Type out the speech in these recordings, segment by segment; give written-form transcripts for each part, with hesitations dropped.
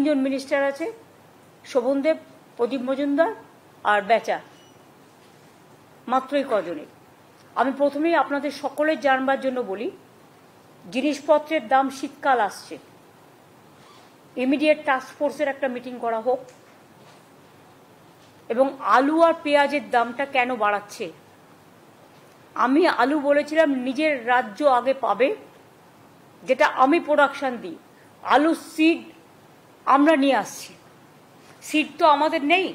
তিনজন মিনিস্টার আছে, শোভনদেব, প্রদীপ মজুমদার আর বেচা, মাত্রই কজনের। আমি প্রথমেই আপনাদের সকলের জানবার জন্য বলি, জিনিসপত্রের দাম, শীতকাল আসছে, ইমিডিয়েট টাস্ক ফোর্সের একটা মিটিং করা হোক, এবং আলু আর পেঁয়াজের দামটা কেন বাড়াচ্ছে। আমি আলু বলেছিলাম নিজের রাজ্য আগে পাবে, যেটা আমি প্রোডাকশন দিই। আলু সিড আমরা নিয়ে আসছি, সিড তো আমাদের নেই,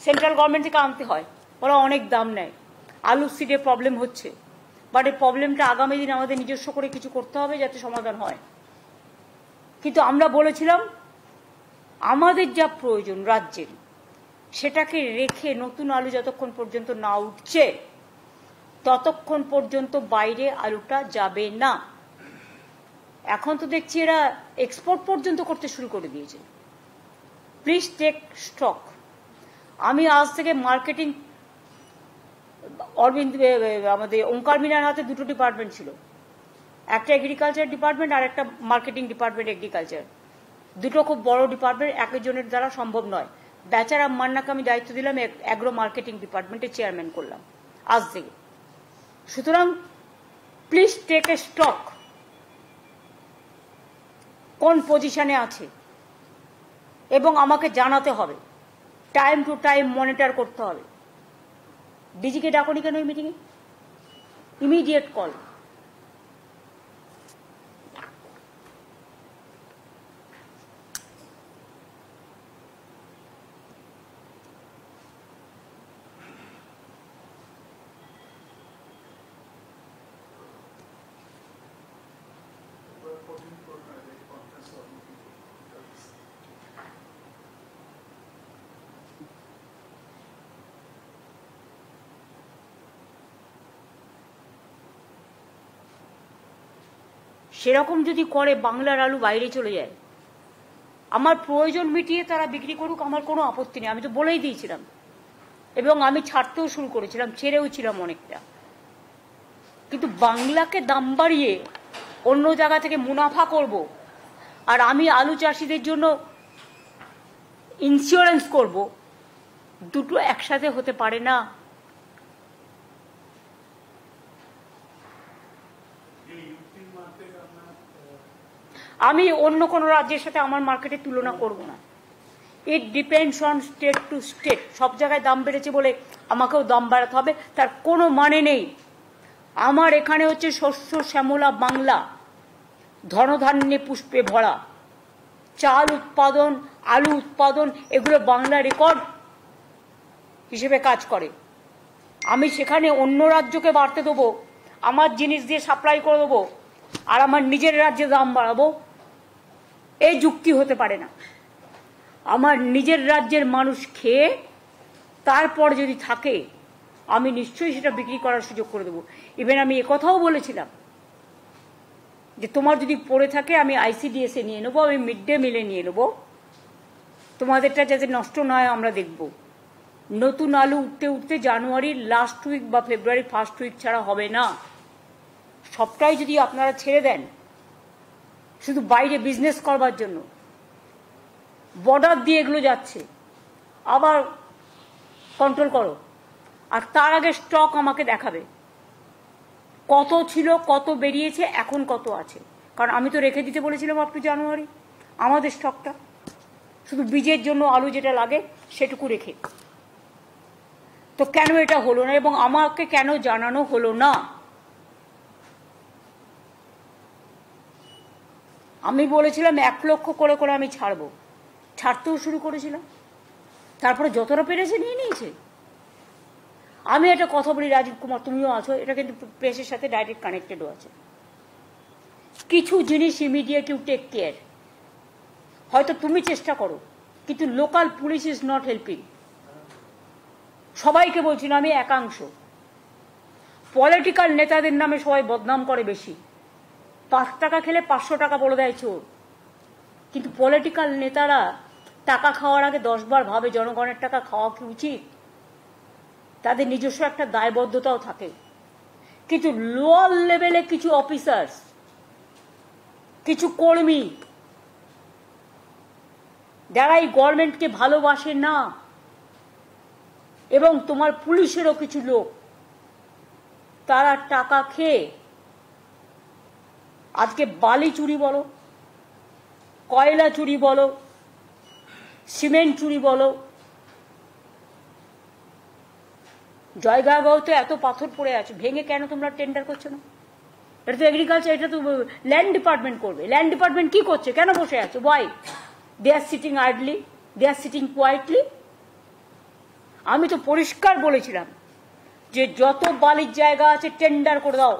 সেন্ট্রাল গভর্নমেন্ট থেকে আনতে হয়, ওরা অনেক দাম নেয়। আলু সিডের প্রবলেম হচ্ছে, বাট এই প্রবলেমটা আগামী দিন আমাদের নিজস্ব করে কিছু করতে হবে যাতে সমাধান হয়। কিন্তু আমরা বলেছিলাম আমাদের যা প্রয়োজন রাজ্যের, সেটাকে রেখে নতুন আলু যতক্ষণ পর্যন্ত না উঠছে ততক্ষণ পর্যন্ত বাইরে আলুটা যাবে না। এখন তো দেখছি এরা এক্সপোর্ট পর্যন্ত করতে শুরু করে দিয়েছে। Please take stock. আমি আজ থেকে মার্কেটিং, অরবিন্দ আমাদের ওঙ্কার মিনার হাতে দুটো ডিপার্টমেন্ট ছিল, একটা এগ্রিকালচার ডিপার্টমেন্ট আর একটা মার্কেটিং ডিপার্টমেন্ট এগ্রিকালচার। দুটো খুব বড় ডিপার্টমেন্ট, একজনের দ্বারা সম্ভব নয়। বেচারা মান্নাকে আমি দায়িত্ব দিলাম, অ্যাগ্রো মার্কেটিং ডিপার্টমেন্টের চেয়ারম্যান করলাম আজ থেকে। সুতরাং প্লিজ টেক এ স্টক, কোন পজিশনে আছে এবং আমাকে জানাতে হবে, টাইম টু টাইম মনিটর করতে হবে। ডিজিকে ডাকুনি কেন এই মিটিংয়ে? Immediate call. সেরকম যদি করে বাংলার আলু বাইরে চলে যায়, আমার প্রয়োজন মিটিয়ে তারা বিক্রি করুক, আমার কোনো আপত্তি নেই, আমি তো বলেই দিয়েছিলাম। এবং আমি ছাড়তেও শুরু করেছিলাম, ছেড়েও ছিলাম অনেকটা। কিন্তু বাংলাকে দাম বাড়িয়ে অন্য জায়গা থেকে মুনাফা করব, আর আমি আলু চাষিদের জন্য ইন্স্যুরেন্স করব, দুটো একসাথে হতে পারে না। আমি অন্য কোনো রাজ্যের সাথে আমার মার্কেটের তুলনা করব না। It depends on state to state. সব জায়গায় দাম বেড়েছে বলে আমাকেও দাম বাড়াতে হবে, তার কোনো মানে নেই। আমার এখানে হচ্ছে শস্য শ্যামলা বাংলা, ধনধান্যে পুষ্পে ভরা, চাল উৎপাদন, আলু উৎপাদন, এগুলো বাংলা রেকর্ড হিসেবে কাজ করে। আমি সেখানে অন্য রাজ্যকে বাড়তে দেবো, আমার জিনিস দিয়ে সাপ্লাই করে দেবো, আর আমার নিজের রাজ্যে দাম বাড়াবো, এই যুক্তি হতে পারে না। আমার নিজের রাজ্যের মানুষ খেয়ে তারপর যদি থাকে, আমি নিশ্চয়ই সেটা বিক্রি করার সুযোগ করে দেবো। ইভেন আমি একথাও বলেছিলাম যে তোমার যদি পড়ে থাকে আমি আইসিডিএসে নিয়ে নেবো, আমি মিড ডে মিলে নিয়ে নেবো, তোমাদেরটা যাতে নষ্ট না হয় আমরা দেখব। নতুন আলু উঠতে উঠতে জানুয়ারির লাস্ট উইক বা ফেব্রুয়ারি ফার্স্ট উইক ছাড়া হবে না। সবটাই যদি আপনারা ছেড়ে দেন শুধু বাইরে বিজনেস করবার জন্য, বর্ডার দিয়ে এগুলো যাচ্ছে, আবার কন্ট্রোল করো। আর তার আগে স্টক আমাকে দেখাবে, কত ছিল, কত বেরিয়েছে, এখন কত আছে। কারণ আমি তো রেখে দিতে বলেছিলাম আপ টু জানুয়ারি আমাদের স্টকটা, শুধু বীজের জন্য আলু যেটা লাগে সেটুকু রেখে। তো কেন এটা হলো না এবং আমাকে কেন জানানো হলো না? আমি বলেছিলাম 1 লক্ষ করে করে আমি ছাড়বো, ছাড়তেও শুরু করেছিলাম, তারপরে যতটা পেরেছে নিয়ে নিয়েছে। আমি একটা কথা বলি, রাজীব কুমার তুমিও আছো, এটা কিন্তু প্রেসের সাথে ডাইরেক্ট কানেক্টেডও আছে। কিছু জিনিস ইমিডিয়েট ইউ টেক কেয়ার। হয়তো তুমি চেষ্টা করো, কিন্তু local police is not helping. সবাইকে বলছি না, আমি একাংশ। পলিটিক্যাল নেতাদের নামে সবাই বদনাম করে বেশি। 5 টাকা খেলে 500 টাকা বলে দেয় চোর। কিন্তু পলিটিক্যাল নেতারা টাকা খাওয়ার আগে 10 বার ভাবে জনগণের টাকা খাওয়া কি উচিত। তাদের নিজস্ব একটা দায়বদ্ধতাও থাকে। কিন্তু লোয়ার লেভেলে কিছু অফিসার্স, কিছু কর্মী যারা এই গভর্নমেন্টকে ভালোবাসে না, এবং তোমার পুলিশেরও কিছু লোক, তারা টাকা খেয়ে আজকে বালি চুরি বলো, কয়লা চুরি বলো, সিমেন্ট চুরি বলো, জয়গাঁওতে এত পাথর পড়ে আছে, ভেঙে কেন তোমরা টেন্ডার করছো না? এটা তো এগ্রিকালচার, এটা তো ল্যান্ড ডিপার্টমেন্ট করবে। ল্যান্ড ডিপার্টমেন্ট কি করছে? কেন বসে আছে? Why they are sitting idly, they are sitting quietly? আমি তো পরিষ্কার বলেছিলাম যে যত বালির জায়গা আছে টেন্ডার করে দাও,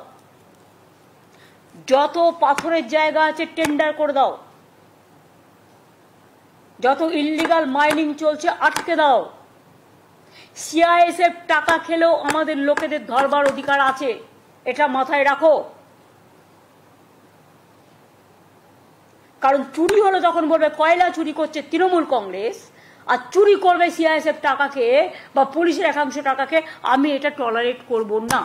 যত পাথরের জায়গা আছে টেন্ডার করে দাও, যত ইল্লিগাল মাইনিং চলছে আটকে দাও। সিআইএসএফ টাকা খেলেও আমাদের লোকেদের ধরবার অধিকার আছে, এটা মাথায় রাখো। কারণ চুরি হলো তখন বলবে কয়লা চুরি করছে তৃণমূল কংগ্রেস, আর চুরি করবে সিআইএসএফ টাকা খেয়ে বা পুলিশের একাংশ টাকা খেয়ে। আমি এটা টলারেট করব না।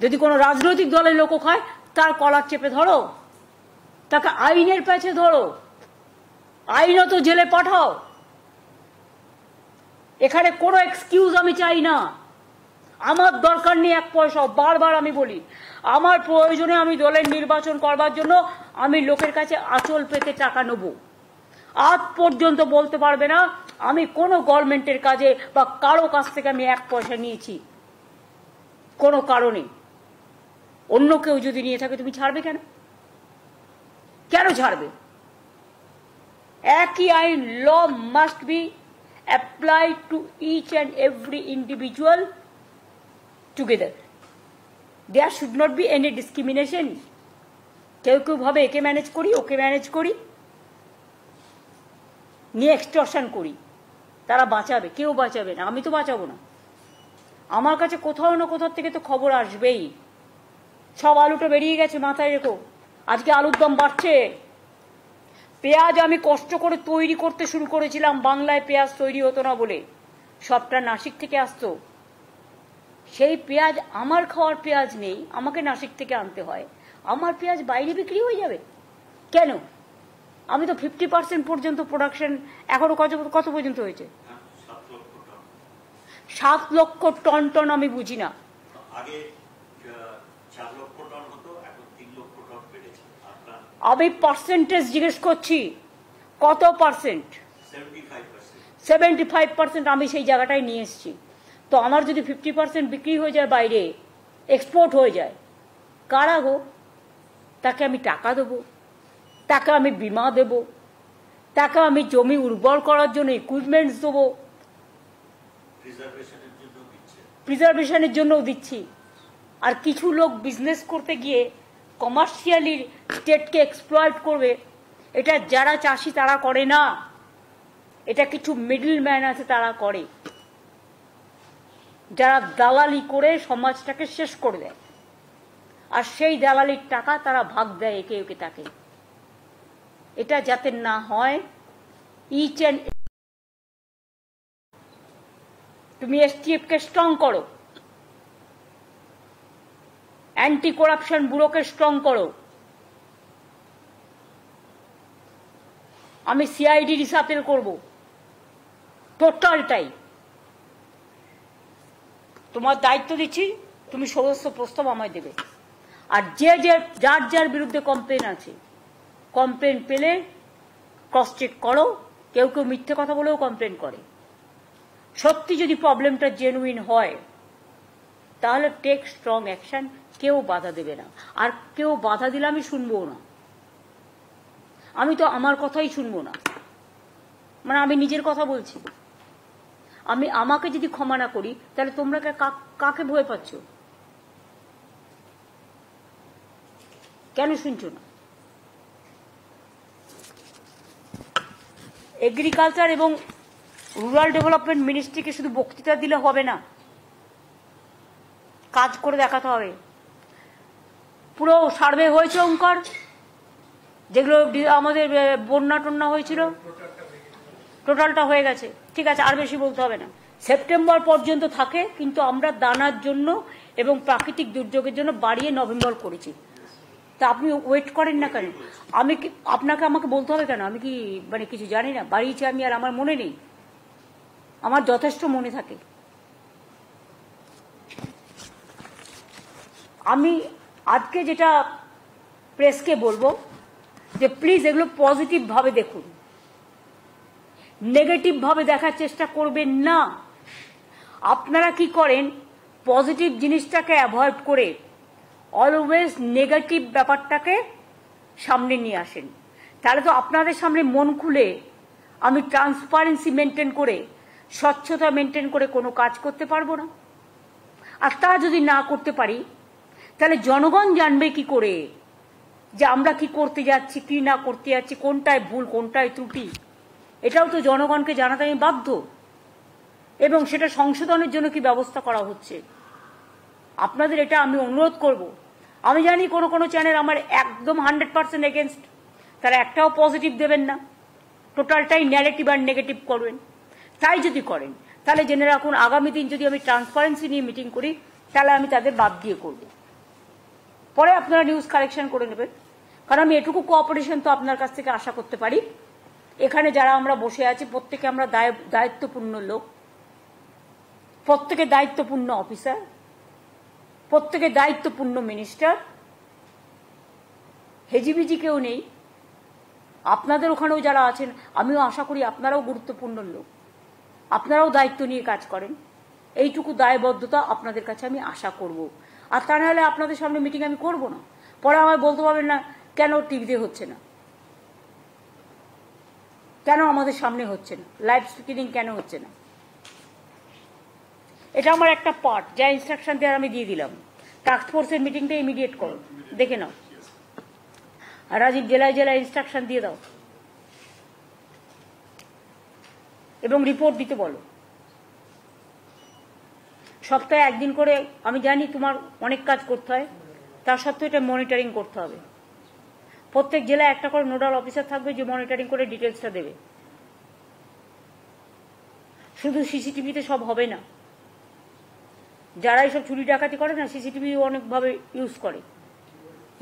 যদি কোনো রাজনৈতিক দলের লোক হয়, তার কলার চেপে ধরো, তাকে আইনের পেছে ধরো, আইনত জেলে পাঠাও। এখানে কোনো এক্সকিউজ আমি চাই না। আমার দরকার নেই এক পয়সা। বারবার আমি বলি, আমার প্রয়োজনে আমি দলের নির্বাচন করবার জন্য আমি লোকের কাছে আঁচল পেতে টাকা নেব। আজ পর্যন্ত বলতে পারবে না আমি কোনো গভর্নমেন্টের কাজে বা কারো কাছ থেকে আমি এক পয়সা নিয়েছি, কোনো কারণে। অন্য কেউ যদি নিয়ে থাকে তুমি ছাড়বে কেন? কেন ছাড়বে? একই আইন, law must be applied to each and every individual together. There should not be any discrimination. কেউ কেউ ভাবে একে ম্যানেজ করি, ওকে ম্যানেজ করি, নিয়ে এক্সটর্শন করি, তারা বাঁচাবে। কেউ বাঁচাবে না, আমি তো বাঁচাবো না। আমার কাছে কোথাও না কোথাও থেকে তো খবর আসবেই। সব আলুটা বেরিয়ে গেছে, মাথায় রেখো। আজকে আলুর দাম বাড়ছে। পেঁয়াজ আমি কষ্ট করে তৈরি করতে শুরু করেছিলাম, বাংলায় পেঁয়াজ তৈরি হতো না বলে, সবটা নাসিক থেকে আসতো। সেই পেঁয়াজ আমার খাওয়ার পেঁয়াজ নেই, আমাকে নাসিক থেকে আনতে হয়। আমার পেঁয়াজ বাইরে বিক্রি হয়ে যাবে কেন? আমি তো 50% পর্যন্ত প্রোডাকশন এখনো কত পর্যন্ত হয়েছে? 7 লক্ষ টন। টন আমি বুঝি না। আমি পার্সেন্টেজ জিজ্ঞেস করছি, কত পার্সেন্ট? 75%। আমি সেই জায়গাটায় নিয়ে এসেছি। তো আমার যদি 50% বিক্রি হয়ে যায়, বাইরে এক্সপোর্ট হয়ে যায়, কারা গো? তাকে আমি টাকা দেবো, তাকে আমি বিমা দেব, তাকে আমি জমি উর্বর করার জন্য ইকুইপমেন্টস দেবো, প্রিজার্ভেশনের জন্যও দিচ্ছি। আর কিছু লোক বিজনেস করতে গিয়ে কমার্শিয়ালি স্টেটকে এক্সপ্লয়েট করবে। এটা যারা চাষি তারা করে না, এটা কিছু মিডল ম্যান আছে তারা করে, যারা দালালি করে সমাজটাকে শেষ করে দেয়। আর সেই দালালির টাকা তারা ভাগ দেয় একে একে তাকে। এটা যাতে না হয়, ইচ অ্যান্ড তুমি এসটিএফকে স্ট্রং করো, অ্যান্টি করাপশন ব্যুরোকে স্ট্রং করো। আমি সিআইডি রিসাপেল করব, টোটালটাই তোমার দায়িত্ব দিচ্ছি। তুমি সমস্ত প্রস্তাব আমায় দেবে। আর যার যার বিরুদ্ধে কমপ্লেন আছে, কমপ্লেন পেলে ক্রস চেক করো। কেউ কেউ মিথ্যে কথা বলেও কমপ্লেন করে। সত্যি যদি প্রবলেমটা জেনুইন হয়, তাহলে টেক স্ট্রং অ্যাকশন। কেউ বাধা দেবে না। আর কেউ বাধা দিলে আমি শুনবো না। আমি তো আমার কথাই শুনবো না, মানে আমি নিজের কথা বলছি। আমাকে যদি ক্ষমা না করি, তাহলে তোমরা কাকে ভয় পাচ্ছ? কেন শুনছো না? এগ্রিকালচার এবং রুরাল ডেভেলপমেন্ট মিনিস্ট্রিকে শুধু বক্তৃতা দিলে হবে না, কাজ করে দেখাতে হবে। পুরো সার্ভে হয়েছে ওঙ্কার, যেগুলো আমাদের বন্যা টন্যা হয়েছিল, টোটালটা হয়ে গেছে। ঠিক আছে, আর বেশি বলতে হবে না। সেপ্টেম্বর পর্যন্ত থাকে, কিন্তু আমরা দানার জন্য এবং প্রাকৃতিক দুর্যোগের জন্য বাড়িয়ে নভেম্বর করেছি। তা আপনি ওয়েট করেন না কেন? আমি কি আমাকে বলতে হবে কেন? আমি কি মানে কিছু জানি না? বাড়িয়েছি আমি আর আমার মনে নেই? আমার যথেষ্ট মনে থাকে। আমি আজকে যেটা প্রেসকে বলবো যে প্লিজ এগুলো পজিটিভ ভাবে দেখুন, নেগেটিভ ভাবে দেখার চেষ্টা করবেন না। আপনারা কি করেন, পজিটিভ জিনিসটাকে অ্যাভয়েড করে অলওয়েজ নেগেটিভ ব্যাপারটাকে সামনে নিয়ে আসেন। তাহলে তো আপনাদের সামনে মন খুলে আমি ট্রান্সপারেন্সি মেনটেন করে, স্বচ্ছতা মেনটেন করে কোনো কাজ করতে পারবো না। আর তা যদি না করতে পারি তাহলে জনগণ জানবে কি করে যে আমরা কি করতে যাচ্ছি, কি না করতে যাচ্ছি, কোনটায় ভুল কোনটায় ত্রুটি। এটাও তো জনগণকে জানাতে আমি বাধ্য, এবং সেটা সংশোধনের জন্য কি ব্যবস্থা করা হচ্ছে। আপনাদের এটা আমি অনুরোধ করব। আমি জানি কোনো কোনো চ্যানেল আমার একদম 100% এগেনস্ট, তারা একটাও পজিটিভ দেবেন না, টোটালটাই নেগেটিভ আর নেগেটিভ করবেন। তাই যদি করেন তাহলে জেনে রাখুন, আগামী দিন যদি আমি ট্রান্সপারেন্সি নিয়ে মিটিং করি তাহলে আমি তাদের বাদ দিয়ে করব। পরে আপনারা নিউজ কালেকশন করে নেবেন, কারণ আমি এটুকু কোঅপারেশন তো আপনার কাছ থেকে আশা করতে পারি। এখানে যারা আমরা বসে আছি প্রত্যেকে আমরা দায়িত্বপূর্ণ লোক, প্রত্যেকে দায়িত্বপূর্ণ অফিসার, প্রত্যেকে দায়িত্বপূর্ণ মিনিস্টার, হেজিবিজি কেউ নেই। আপনাদের ওখানেও যারা আছেন আমিও আশা করি আপনারাও গুরুত্বপূর্ণ লোক, আপনারাও দায়িত্ব নিয়ে কাজ করেন। এইটুকু দায়বদ্ধতা আপনাদের কাছে আমি আশা করব। আর তা নাহলে আপনাদের সামনে মিটিং আমি করব না। পরে আমায় বলতে পারবেন না কেন টিভিতে হচ্ছে না, কেন আমাদের সামনে হচ্ছে না, লাইভ স্পিকিং কেন হচ্ছে না। এটা আমার একটা পার্ট, যা ইনস্ট্রাকশন দেওয়ার আমি দিয়ে দিলাম। টাস্ক ফোর্সের মিটিংটা ইমিডিয়েট করো, দেখে নাও। আর রাজীব জেলায় জেলায় ইনস্ট্রাকশন দিয়ে দাও এবং রিপোর্ট দিতে বলো। সপ্তাহে একদিন করে, আমি জানি তোমার অনেক কাজ করতে হয়, তার সত্ত্বেও এটা মনিটরিং করতে হবে। প্রত্যেক জেলায় একটা করে নোডাল অফিসার থাকবে যে মনিটরিং করে ডিটেলসটা দেবে। শুধু সিসিটিভিতে সব হবে না, যারা এইসব চুরি ডাকাতি করে না সিসিটিভি অনেকভাবে ইউজ করে।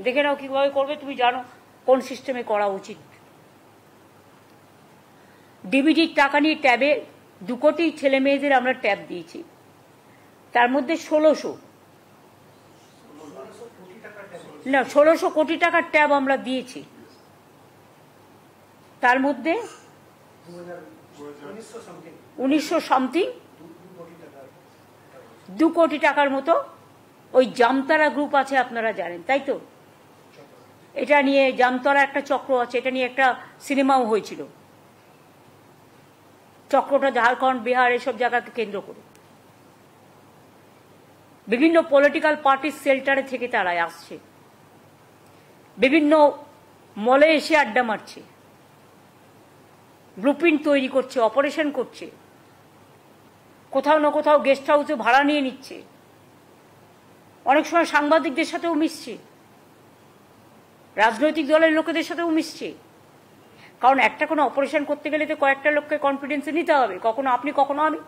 দেখে নাও কিভাবে করবে, তুমি জানো কোন সিস্টেমে করা উচিত। ডিবিটির টাকা নিয়ে ট্যাবে 2 কোটি ছেলে মেয়েদের আমরা ট্যাব দিয়েছি, তার মধ্যে 1600 কোটি টাকার ট্যাব আমরা দিয়েছি। তার মধ্যে 1900 সামথিং 2 কোটি টাকার মতো ওই জামতারা গ্রুপ আছে, আপনারা জানেন তাই তো। এটা নিয়ে জামতারা একটা চক্র আছে, এটা নিয়ে একটা সিনেমাও হয়েছিল। চক্রটা ঝাড়খণ্ড বিহার এসব জায়গাকে কেন্দ্র করে বিভিন্ন পলিটিক্যাল পার্টির শেল্টারে থেকে তারা আসছে, বিভিন্ন মলে এসে আড্ডা মারছে, ব্লুপ্রিন্ট তৈরি করছে, অপারেশন করছে, কোথাও না কোথাও গেস্ট হাউসে ভাড়া নিয়ে নিচ্ছে, অনেক সময় সাংবাদিকদের সাথেও মিশছে, রাজনৈতিক দলের লোকেদের সাথেও মিশছে। কারণ একটা কোনো অপারেশন করতে গেলে তো কয়েকটা লোককে কনফিডেন্সে নিতে হবে, কখনো আপনি কখনো আমি।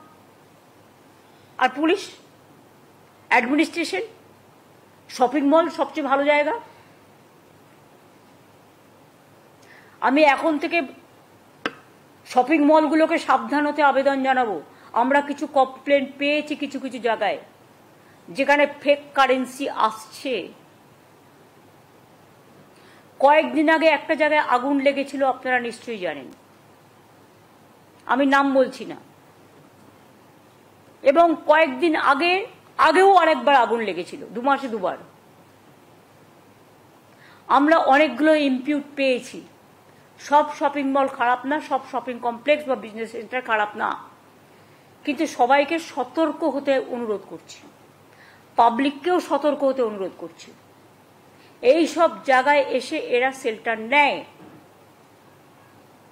আর পুলিশ, অ্যাডমিনিস্ট্রেশন, শপিং মল সবচেয়ে ভালো জায়গা। আমি এখন থেকে শপিং মলগুলোকে সাবধান হতে আবেদন জানাবো। আমরা কিছু কমপ্লেন পেয়েছি কিছু কিছু জায়গায় যেখানে ফেক কারেন্সি আসছে। কয়েকদিন আগে একটা জায়গায় আগুন লেগেছিল, আপনারা নিশ্চয়ই জানেন, আমি নাম বলছি না। এবং কয়েকদিন আগেও আরেকবার আগুন লেগেছিল, 2 মাসে 2 বার। আমরা অনেকগুলো ইম্পিউট পেয়েছি। সব শপিং মল খারাপ না, সব শপিং কমপ্লেক্স বা বিজনেস সেন্টার খারাপ না, কিন্তু সবাইকে সতর্ক হতে অনুরোধ করছি, পাবলিককেও সতর্ক হতে অনুরোধ করছি। এই সব জায়গায় এসে এরা শেল্টার নেয়,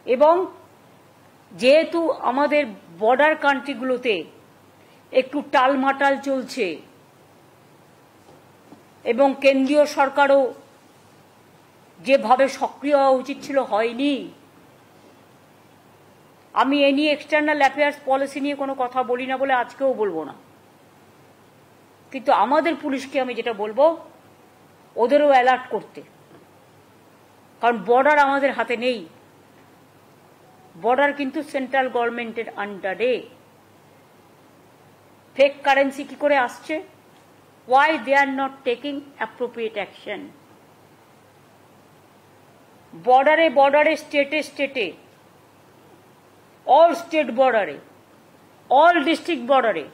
এবং যেহেতু আমাদের বর্ডার কান্ট্রিগুলোতে একটু টালমাটাল চলছে এবং কেন্দ্রীয় সরকারও যেভাবে সক্রিয় হওয়া উচিত ছিল হয়নি। আমি এ নিয়ে এক্সটার্নাল অ্যাফেয়ার্স পলিসি নিয়ে কোনো কথা বলি না বলে আজকেও বলবো না, কিন্তু আমাদের পুলিশকে আমি যেটা বলবো ওদেরও অ্যালার্ট করতে, কারণ বর্ডার আমাদের হাতে নেই, বর্ডার কিন্তু সেন্ট্রাল গভর্নমেন্টের আন্ডারে। ফেক কারেন্সি কি করে আসছে? Why they are not taking appropriate action? বর্ডারে বর্ডারে, স্টেটে স্টেটে, অল স্টেট বর্ডারে, অল ডিস্ট্রিক্ট বর্ডারে,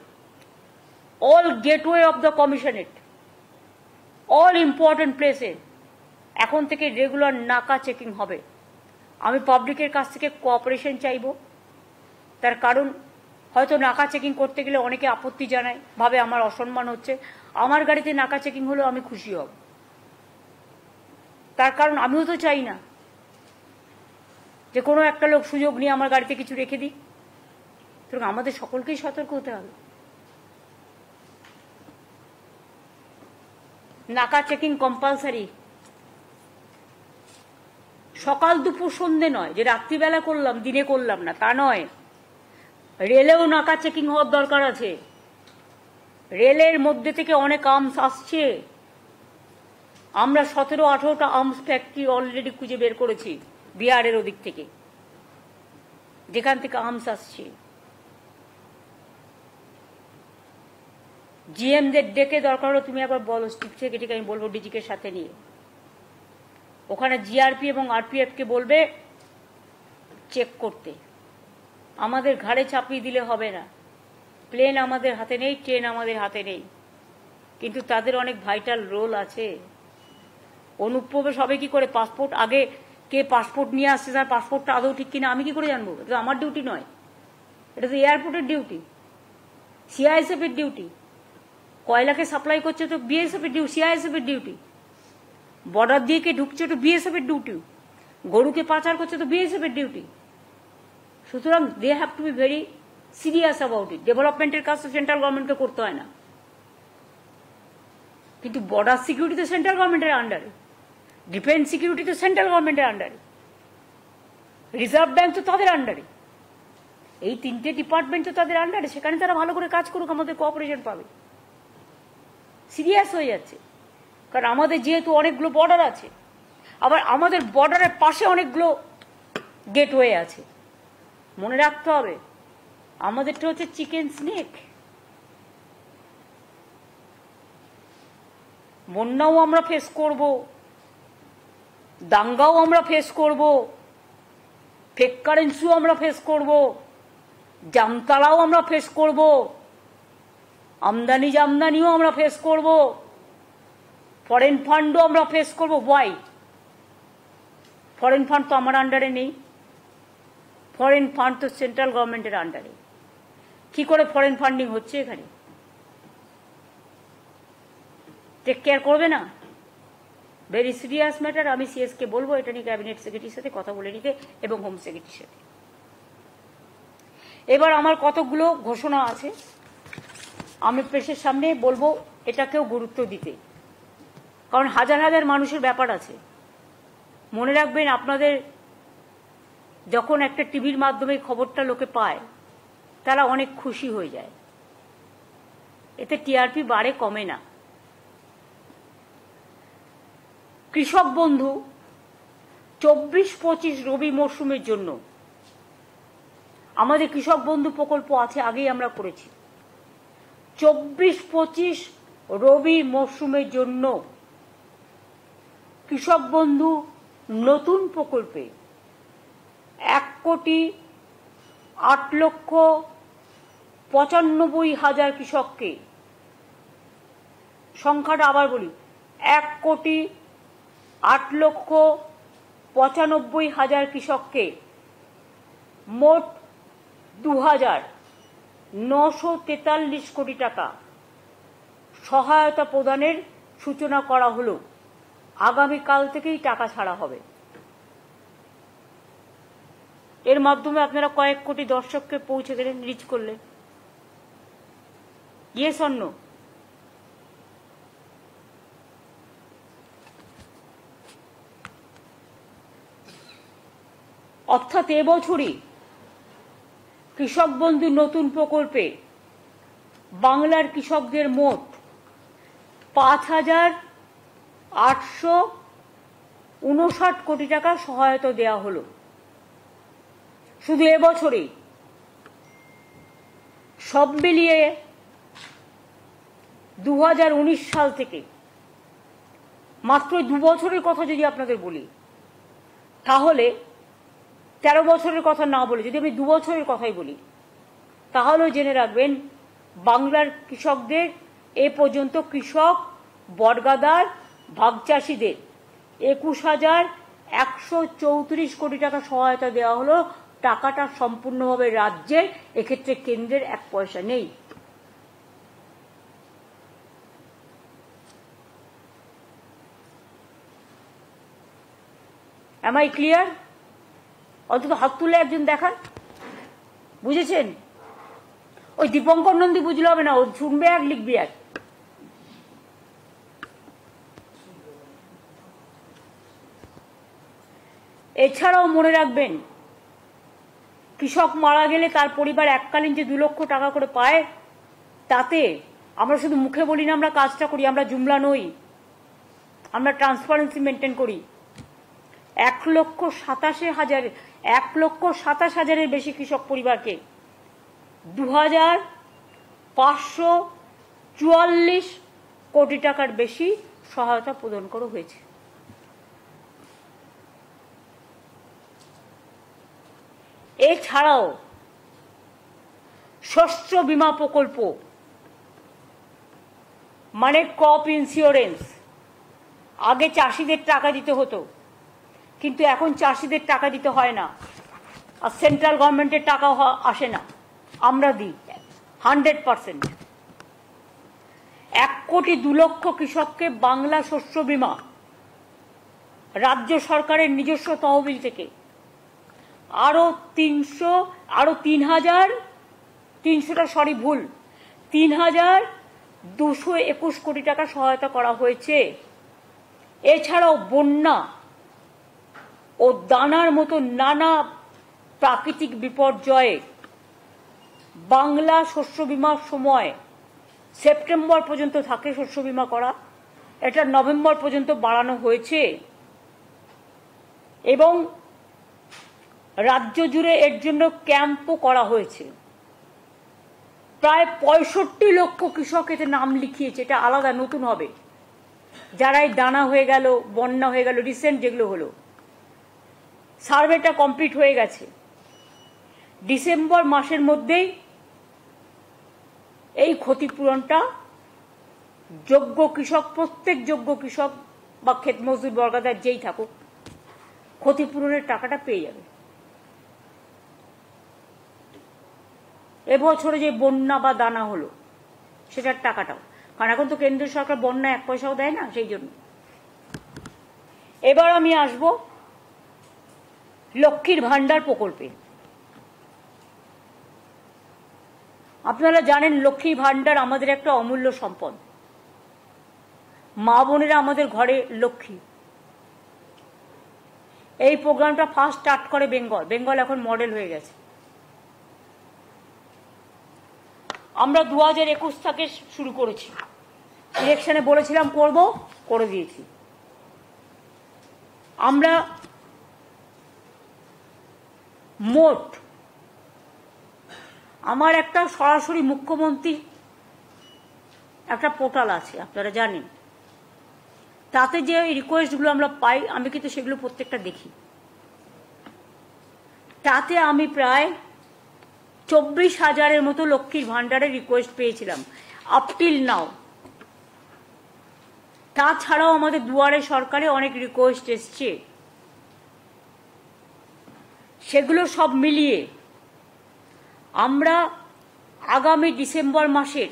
all gateway of the কমিশনেট, all important প্লেসে এখন থেকে রেগুলার নাকা চেকিং হবে। আমি পাবলিকের কাছ থেকে কোঅপারেশন চাইব। তার কারণ হয়তো নাকা চেকিং করতে গেলে অনেকে আপত্তি জানায়, ভাবে আমার অসম্মান হচ্ছে। আমার গাড়িতে নাকা চেকিং হলেও আমি খুশি হব, তার কারণ আমিও তো চাই না যে কোনো একটা লোক সুযোগ নিয়ে আমার গাড়িতে কিছু রেখে দিক। সুতরাং আমাদের সকলকেই সতর্ক হতে হবে। নাকা চেকিং কম্পালসারি, সকাল দুপুর সন্ধে নয়, যে রাত্রিবেলা করলাম দিনে করলাম না তা নয়। রেলেও নাকা চেকিং হওয়ার দরকার আছে। রেলের মধ্যে থেকে অনেক আর্মস আসছে। আমরা 17-18টা আর্মস ফ্যাক্টরি অলরেডি খুঁজে বের করেছি বিহারের ওদিক থেকে, যেখান থেকে আর্মস আসছে। জিএমদের ডেকে দরকার হলো তুমি একবার বলো, চিফ সেক্রেটারিকে আমি বলবো ডিজিকে সাথে নিয়ে, ওখানে জিআরপি এবং আরপিএফ কে বলবে চেক করতে। আমাদের ঘাড়ে চাপিয়ে দিলে হবে না। প্লেন আমাদের হাতে নেই, ট্রেন আমাদের হাতে নেই, কিন্তু তাদের অনেক ভাইটাল রোল আছে। অনুপ্রবেশ হবে কি করে? পাসপোর্ট আগে কে পাসপোর্ট নিয়ে আসছে, তার পাসপোর্টটা আদৌ ঠিক কিনা আমি কি করে জানবো? এটা আমার ডিউটি নয়, এটা তো এয়ারপোর্টের ডিউটি, সিআইএসএফ এর ডিউটি। কয়লাকে সাপ্লাই করছে তো বিএসএফ এর ডিউটি, সিআইএসএফ এর ডিউটি। বর্ডার দিয়ে কে ঢুকছে তো বিএসএফ এর ডিউটি। গরুকে পাচার করছে তো বিএসএফ এর ডিউটি। সুতরাং they have to be very serious about it. ডেভেলপমেন্টের কাজ তো সেন্ট্রাল গভর্নমেন্টকে করতে হয় না, কিন্তু বর্ডার সিকিউরিটি তো সেন্ট্রাল গভর্নমেন্টের আন্ডারে, ডিফেন্স সিকিউরিটি তো সেন্ট্রাল গভর্নমেন্টের আন্ডারে, রিজার্ভ ব্যাংক তো তাদের আন্ডারে, এই তিনটে ডিপার্টমেন্ট তো তাদের আন্ডারে। সেখানে তারা ভালো করে কাজ করুক, আমাদের কোঅপারেশন পাবে। সিরিয়াস হয়ে যাচ্ছে, কারণ আমাদের যেহেতু অনেকগুলো বর্ডার আছে, আবার আমাদের বর্ডারের পাশে অনেকগুলো গেটওয়ে আছে। মনে রাখতে হবে আমাদেরটা হচ্ছে চিকেন স্নেক। বন্যাও আমরা ফেস করব, দাঙ্গাও আমরা ফেস করব, ফেক কারেন্সিও আমরা ফেস করব, জামতালাও আমরা ফেস করব, আমদানি জামদানিও আমরা ফেস করব, ফরেন ফান্ডও আমরা ফেস করব। ওয়াই? ফরেন ফান্ড তো আমার আন্ডারে নেই, ফরেন ফান্ড তো সেন্ট্রাল গভর্নমেন্টের আন্ডারে। কি করে ফরেন ফান্ডিং হচ্ছে এখানে? টেক কেয়ার করবে না? Very serious matter. আমি সিএসকে বলবো এটা নিয়ে ক্যাবিনেট সেক্রেটারির সাথে কথা বলে নিতে এবং হোম সেক্রেটারির সাথে। এবার আমার কতগুলো ঘোষণা আছে, আমি প্রেসের সামনে বলবো এটাকেও গুরুত্ব দিতে, কারণ হাজার হাজার মানুষের ব্যাপার আছে। মনে রাখবেন, আপনাদের যখন একটা টিভির মাধ্যমে খবরটা লোকে পায়, তারা অনেক খুশি হয়ে যায়, এতে টিআরপি বাড়ে, কমে না। কৃষক বন্ধু 24-25 রবি মরশুমের জন্য আমাদের কৃষক বন্ধু প্রকল্প আছে, আগেই আমরা করেছি। 24-25 রবি মরশুমের জন্য কৃষক বন্ধু নতুন প্রকল্পে 1,08,95,000 কৃষককে, সংখ্যাটা আবার বলি, 1,08,95,000 কৃষককে মোট 2,943 কোটি টাকা সহায়তা প্রদানের সূচনা করা হলো। আগামীকাল থেকেই টাকা ছাড়া হবে। এর মাধ্যমে আপনারা কয়েক কোটি দর্শককে পৌঁছে গেলেন, রিচ করলেন। Yes or no? অর্থাৎ এবছরই কৃষক বন্ধু নতুন প্রকল্পে বাংলার কৃষকদের মোট 5,800 59 কোটি টাকা সহায়তা দেওয়া হলো শুধু এবছরে। সব মিলিয়ে 2019 সাল থেকে, মাত্র 2 বছরের কথা যদি আপনাদের বলি, তাহলে 13 বছরের কথা না বলে যদি আমি 2 বছরের কথাই বলি, তাহলেও জেনে রাখবেন বাংলার কৃষকদের এ পর্যন্ত কৃষক, বটগাদার, ভাগচাষীদের 21,134 কোটি টাকা সহায়তা দেওয়া হলো। টাকাটা সম্পূর্ণভাবে রাজ্যের, এক্ষেত্রে কেন্দ্রের 1 পয়সা নেই। Am I clear? অন্তত হাত তুলে একজন দেখান, বুঝেছেন? ওই দীপঙ্কর নন্দী বুঝলে হবে না, ও শুনবে আর লিখবে আর। এছাড়াও মনে রাখবেন, কৃষক মারা গেলে তার পরিবার এককালীন যে 2 লক্ষ টাকা করে পায়, তাতে আমরা শুধু মুখে বলি না, আমরা কাজটা করি, আমরা জুমলা নই, আমরা ট্রান্সপারেন্সি মেনটেন করি। 1,27,000 বেশি কৃষক পরিবারকে 2,544 কোটি টাকার বেশি সহায়তা প্রদান করা হয়েছে। এছাড়াও শস্য বীমা প্রকল্প, মানে ক্রপ ইন্স্যুরেন্স, আগে চাষিদের টাকা দিতে হতো, কিন্তু এখন চাষিদের টাকা দিতে হয় না, আর সেন্ট্রাল গভর্নমেন্টের টাকা আসে না, আমরা দিই 100%। 1,02,00,000 কৃষককে বাংলা শস্য বীমা রাজ্য সরকারের নিজস্ব তহবিল থেকে আরো 3,221 কোটি টাকা সহায়তা করা হয়েছে। এছাড়াও বন্যা ও দানার মতো নানা প্রাকৃতিক বিপর্যয়ে বাংলা শস্য বীমার সময় সেপ্টেম্বর পর্যন্ত থাকে শস্য বীমা করা, এটা নভেম্বর পর্যন্ত বাড়ানো হয়েছে এবং রাজ্য জুড়ে এর জন্য ক্যাম্পও করা হয়েছে। প্রায় 65 লক্ষ কৃষক এতে নাম লিখিয়েছে, এটা আলাদা নতুন হবে। যারাই দানা হয়ে গেল, বন্যা হয়ে গেল, রিসেন্ট যেগুলো হলো, সার্ভেটা কমপ্লিট হয়ে গেছে। ডিসেম্বর মাসের মধ্যেই এই ক্ষতিপূরণটা যোগ্য কৃষক, প্রত্যেক যোগ্য কৃষক বা ক্ষেত মজদুর বর্গাদার যেই থাকুক, ক্ষতিপূরণের টাকাটা পেয়ে যাবে। এবছরে যে বন্যা বা দানা হলো সেটার টাকাটাও, কারণ এখন তো কেন্দ্র সরকার বন্যা 1 পয়সাও দেয় না, সেই জন্য। এবার আমি আসব লক্ষ্মীর ভান্ডার প্রকল্পে। আপনারা জানেন লক্ষ্মীর ভান্ডার আমাদের একটা অমূল্য সম্পদ। মা বোনেরা আমাদের ঘরে লক্ষ্মী। এই প্রোগ্রামটা ফার্স্ট স্টার্ট করে বেঙ্গল। বেঙ্গল এখন মডেল হয়ে গেছে। আমরা 2021 থেকে শুরু করেছি। ইলেকশনে বলেছিলাম করব, করে দিয়েছি। আমরা মোট, আমার একটা সরাসরি মুখ্যমন্ত্রী একটা পোর্টাল আছে, আপনারা জানেন, তাতে যে রিকোয়েস্টগুলো আমরা পাই, আমি কিন্তু সেগুলো প্রত্যেকটা দেখি। তাতে আমি প্রায় 24,000-এর মতো লক্ষ্মীর ভান্ডারের রিকোয়েস্ট পেয়েছিলাম আপ টিল নাও। তাছাড়াও আমাদের দুয়ারে সরকারে অনেক রিকোয়েস্ট এসছে। সেগুলো সব মিলিয়ে আমরা আগামী ডিসেম্বর মাসের,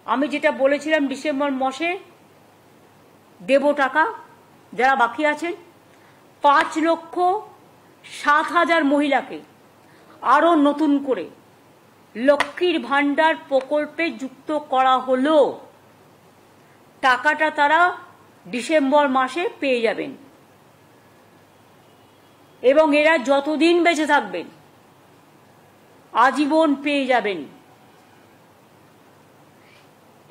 আমি যেটা বলেছিলাম ডিসেম্বর মাসে দেব টাকা, যারা বাকি আছেন 5,07,000 মহিলাকে আরো নতুন করে লক্ষ্মীর ভান্ডার প্রকল্পে যুক্ত করা হলো। টাকাটা তারা ডিসেম্বর মাসে পেয়ে যাবেন এবং এরা যতদিন বেঁচে থাকবেন আজীবন পেয়ে যাবেন।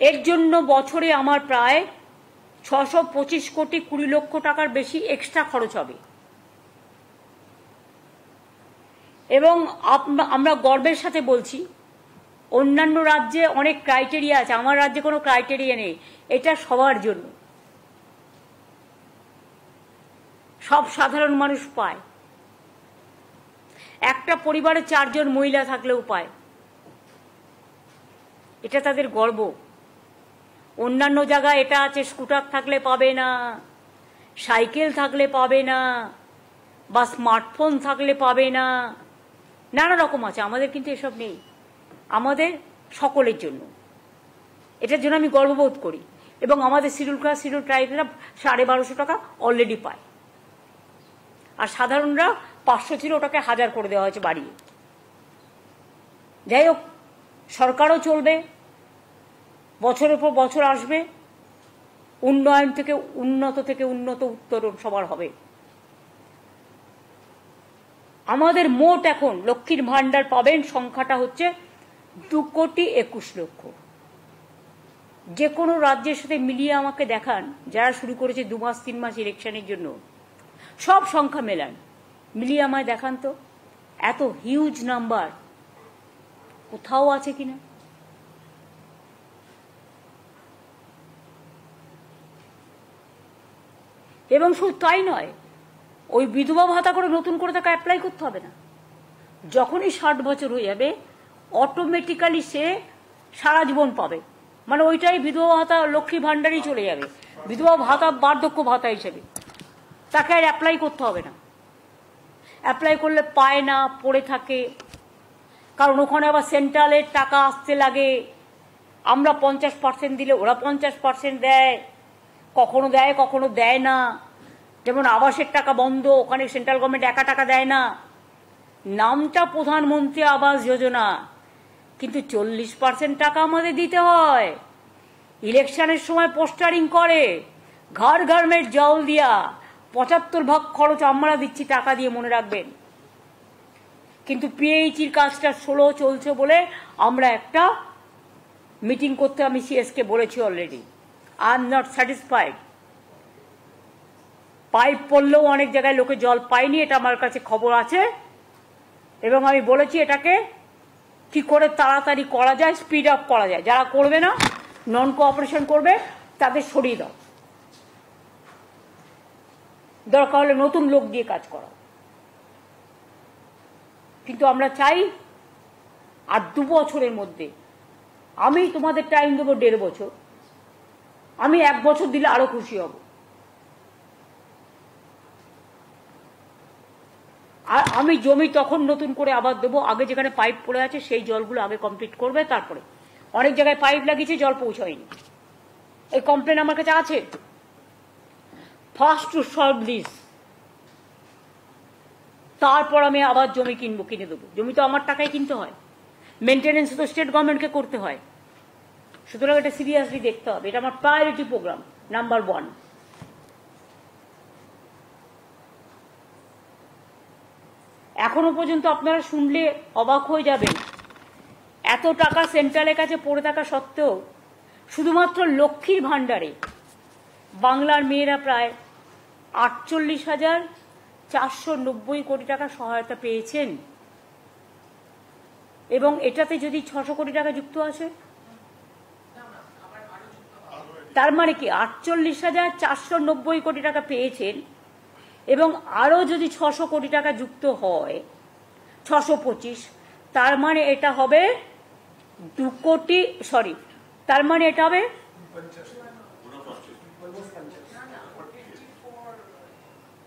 এর জন্য বছরে আমার প্রায় 625 কোটি 20 লক্ষ টাকার বেশি এক্সট্রা খরচ হবে। এবং আমরা গর্বের সাথে বলছি, অন্যান্য রাজ্যে অনেক ক্রাইটেরিয়া আছে, আমার রাজ্যে কোনো ক্রাইটেরিয়া নেই। এটা সবার জন্য, সব সাধারণ মানুষ পায়। একটা পরিবারে 4 জন মহিলা থাকলেও পায়। এটা তাদের গর্ব। অন্যান্য জায়গায় এটা আছে, স্কুটার থাকলে পাবে না, সাইকেল থাকলে পাবে না, বা স্মার্টফোন থাকলে পাবে না, নানা রকম আছে। আমাদের কিন্তু এসব নেই, আমাদের সকলের জন্য। এটার জন্য আমি গর্ববোধ করি। এবং আমাদের শিডিউল কাস্ট শিডিউল ট্রাইবেরা 1250 টাকা অলরেডি পায়, আর সাধারণরা 500 ছিল, ওটাকে 1000 করে দেওয়া হয়েছে বাড়িয়ে। যাই হোক, সরকারও চলবে, বছরের পর বছর আসবে, উন্নয়ন থেকে উন্নত উত্তরণ সবার হবে। আমাদের মোট এখন লক্ষ্মীর ভান্ডার পাবেন সংখ্যাটা হচ্ছে 2,21,00,000। যে কোনো রাজ্যের সাথে মিলিয়ে আমাকে দেখান, যারা শুরু করেছে 2 মাস 3 মাস ইলেকশনের জন্য, সব সংখ্যা মেলান, মিলিয়ে আমায় দেখান তো এত হিউজ নাম্বার কোথাও আছে কিনা। এবং শুধু তাই নয়, ওই বিধবা ভাতা করে নতুন করে তাকে অ্যাপ্লাই করতে হবে না। যখনই 60 বছর হয়ে যাবে, অটোমেটিক্যালি সে সারা জীবন পাবে। মানে ওইটাই বিধবা ভাতা, লক্ষ্মী ভান্ডারই চলে যাবে, বিধবা ভাতা বার্ধক্য ভাতা হিসেবে। তাকে আর অ্যাপ্লাই করতে হবে না। অ্যাপ্লাই করলে পায় না, পড়ে থাকে, কারণ ওখানে আবার সেন্ট্রালের টাকা আসতে লাগে। আমরা 50% দিলে ওরা 50% দেয়, কখনো দেয় কখনো দেয় না। যেমন আবাসের টাকা বন্ধ, ওখানে সেন্ট্রাল গভর্নমেন্ট একা টাকা দেয় না। নামটা প্রধানমন্ত্রী আবাস যোজনা, কিন্তু 40% টাকা আমাদের দিতে হয়। ইলেকশনের সময় পোস্টারিং করে, ঘর ঘর में জল দিয়া, 75 ভাগ খরচ আমরা দিচ্ছি টাকা দিয়ে, মনে রাখবেন। কিন্তু পিএইচির কাজটা 16 চলছে বলে আমরা একটা মিটিং করতে আমি সিএসকে বলেছি already. I am not satisfied. Pipe পড়লেও অনেক জায়গায় লোকে জল পায়নি, এটা আমার কাছে খবর আছে। এবং আমি বলেছি এটাকে কি করে তাড়াতাড়ি করা যায়, স্পিড আপ করা যায়। যারা করবে না, নন কোঅপারেশন করবে, তাদের সরিয়ে দাও, দরকার হলে নতুন লোক দিয়ে কাজ করা। কিন্তু আমরা চাই আর 2 বছরের মধ্যে, আমি তোমাদের টাইম দেবো 1.5 বছর, আমি 1 বছর দিলে আরো খুশি হব। আর আমি জমি তখন নতুন করে আবার দেবো, আগে যেখানে পাইপ পড়ে আছে সেই জলগুলো আগে কমপ্লিট করবে। তারপরে অনেক জায়গায় পাইপ লাগিয়েছে, জল পৌঁছায়নি, এই কমপ্লেন আমার কাছে আছে। ফার্স্ট টু সলভ দিস, তারপর আমি আবার জমি কিনে দেবো। জমি তো আমার টাকায় কিনতে হয়, মেনটেনেন্স তো স্টেট গভর্নমেন্টকে করতে হয়। সুতরাং এটা সিরিয়াসলি দেখতে হবে। এটা আমার প্রায়োরিটি প্রোগ্রাম নাম্বার 1। এখনো পর্যন্ত আপনারা শুনলে অবাক হয়ে যাবেন, এত টাকা সেন্ট্রালের কাছে পড়ে থাকা সত্ত্বেও শুধুমাত্র লক্ষ্মীর ভান্ডারে বাংলার মেয়েরা প্রায় 48,490 কোটি টাকা সহায়তা পেয়েছেন। এবং এটাতে যদি 600 কোটি টাকা যুক্ত আছে, তার মানে কি 48,490 কোটি টাকা পেয়েছেন। এবং আরো যদি 600 কোটি টাকা যুক্ত হয়, 625, তার মানে এটা হবে 2 কোটি, সরি, তার মানে এটা হবে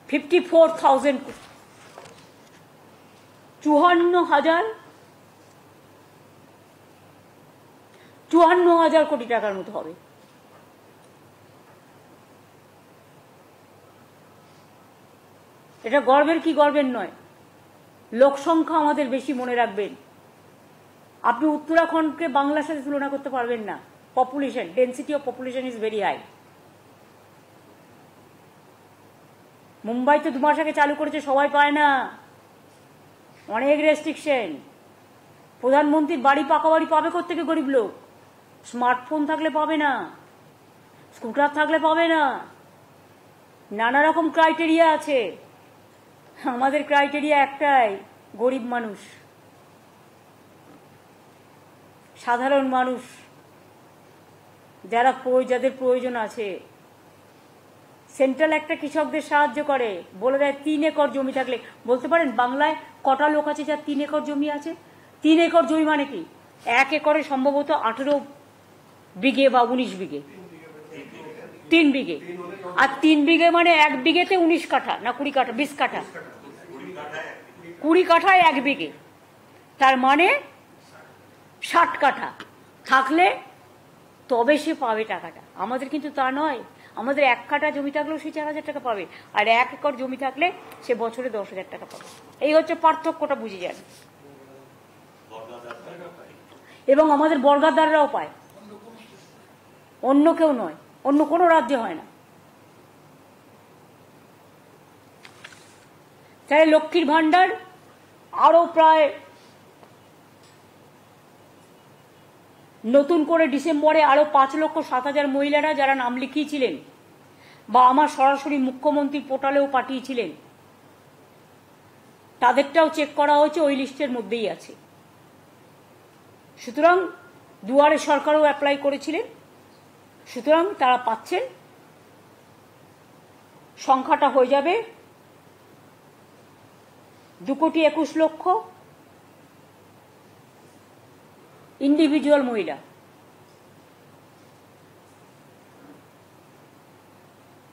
54,000, 54,000 কোটি টাকার মতো হবে। এটা গর্বের কি গর্বের নয়। লোক সংখ্যা আমাদের বেশি, মনে রাখবেন। আপনি উত্তরাখণ্ডকে বাংলার সাথে তুলনা করতে পারবেন না। Population, density of population is very high. মুম্বাইতে 2 মাস আগে চালু করেছে, সবাই পায় না, অনেক রেস্ট্রিকশন। প্রধানমন্ত্রীর বাড়ি, পাকা বাড়ি পাবে কোত্থেকে গরিব লোক? স্মার্টফোন থাকলে পাবে না, স্কুটার থাকলে পাবে না, নানা রকম ক্রাইটেরিয়া আছে। আমাদের ক্রাইটেরিয়া একটাই, গরিব মানুষ, সাধারণ মানুষ, যাদের প্রয়োজন আছে। সেন্ট্রাল একটা কৃষকদের সাহায্য করে, বলে দেয় 3 একর জমি থাকলে। বলতে পারেন বাংলায় কটা লোক আছে যার 3 একর জমি আছে? 3 একর জমি মানে কি? 1 একরে সম্ভবত 18 বিঘে বা 19 বিঘে, 3 বিঘে। আর 3 বিঘে মানে 1 বিঘেতে 19 কাঠা না 20 কাঠা, 20 কাঠা, 20 কাঠায় 1 বিঘে, তার মানে 60 কাঠা থাকলে তবে সে পাবে টাকাটা। আমাদের কিন্তু তা নয়, আমাদের 1 কাঠা জমি থাকলেও সে 4,000 টাকা পাবে, আর 1 একর জমি থাকলে সে বছরে 10,000 টাকা পাবে। এই হচ্ছে পার্থক্যটা, বুঝে যান। এবং আমাদের বর্গাদাররাও পায়, অন্য কেউ নয়, অন্য কোনো রাজ্যে হয় না। তাহলে লক্ষ্মীর ভান্ডার আরো প্রায় নতুন করে ডিসেম্বরে আরো 5,07,000 মহিলারা যারা নাম লিখিয়েছিলেন বা আমার সরাসরি মুখ্যমন্ত্রীর পোর্টালেও পাঠিয়েছিলেন, তাদেরটাও চেক করা হয়েছে, ওই লিস্টের মধ্যেই আছে। সুতরাং দুয়ারে সরকারও অ্যাপ্লাই করেছিলেন, সুতরাং তারা পাচ্ছেন। সংখ্যাটা হয়ে যাবে 2,21,00,000 ইন্ডিভিজুয়াল মহিলা।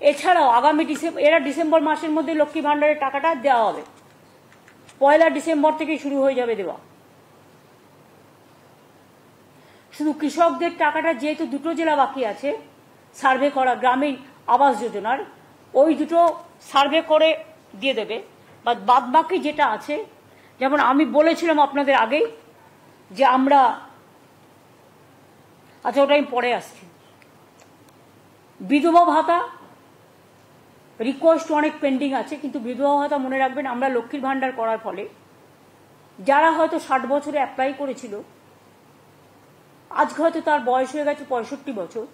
এছাড়াও আগামী ডিসেম্বর মাসের মধ্যে লক্ষ্মী ভান্ডারের টাকাটা দেওয়া হবে, 1 ডিসেম্বর থেকে শুরু হয়ে যাবে দেওয়া। শুধু কৃষকদের টাকাটা যেহেতু 2টো জেলা বাকি আছে সার্ভে করা, গ্রামীণ আবাস যোজনার, ওই 2টো সার্ভে করে দিয়ে দেবে। বাদ বাকি যেটা আছে, যেমন আমি বলেছিলাম আপনাদের আগেই যে আমরা, আচ্ছা ওটা আমি পরে আসছি। বিধবা ভাতা রিকোয়েস্ট অনেক পেন্ডিং আছে, কিন্তু বিধবা ভাতা মনে রাখবেন, আমরা লক্ষ্মীর ভান্ডার করার ফলে যারা হয়তো 60 বছরে অ্যাপ্লাই করেছিল, আজকে হয়তো তার বয়স হয়ে গেছে 65 বছর,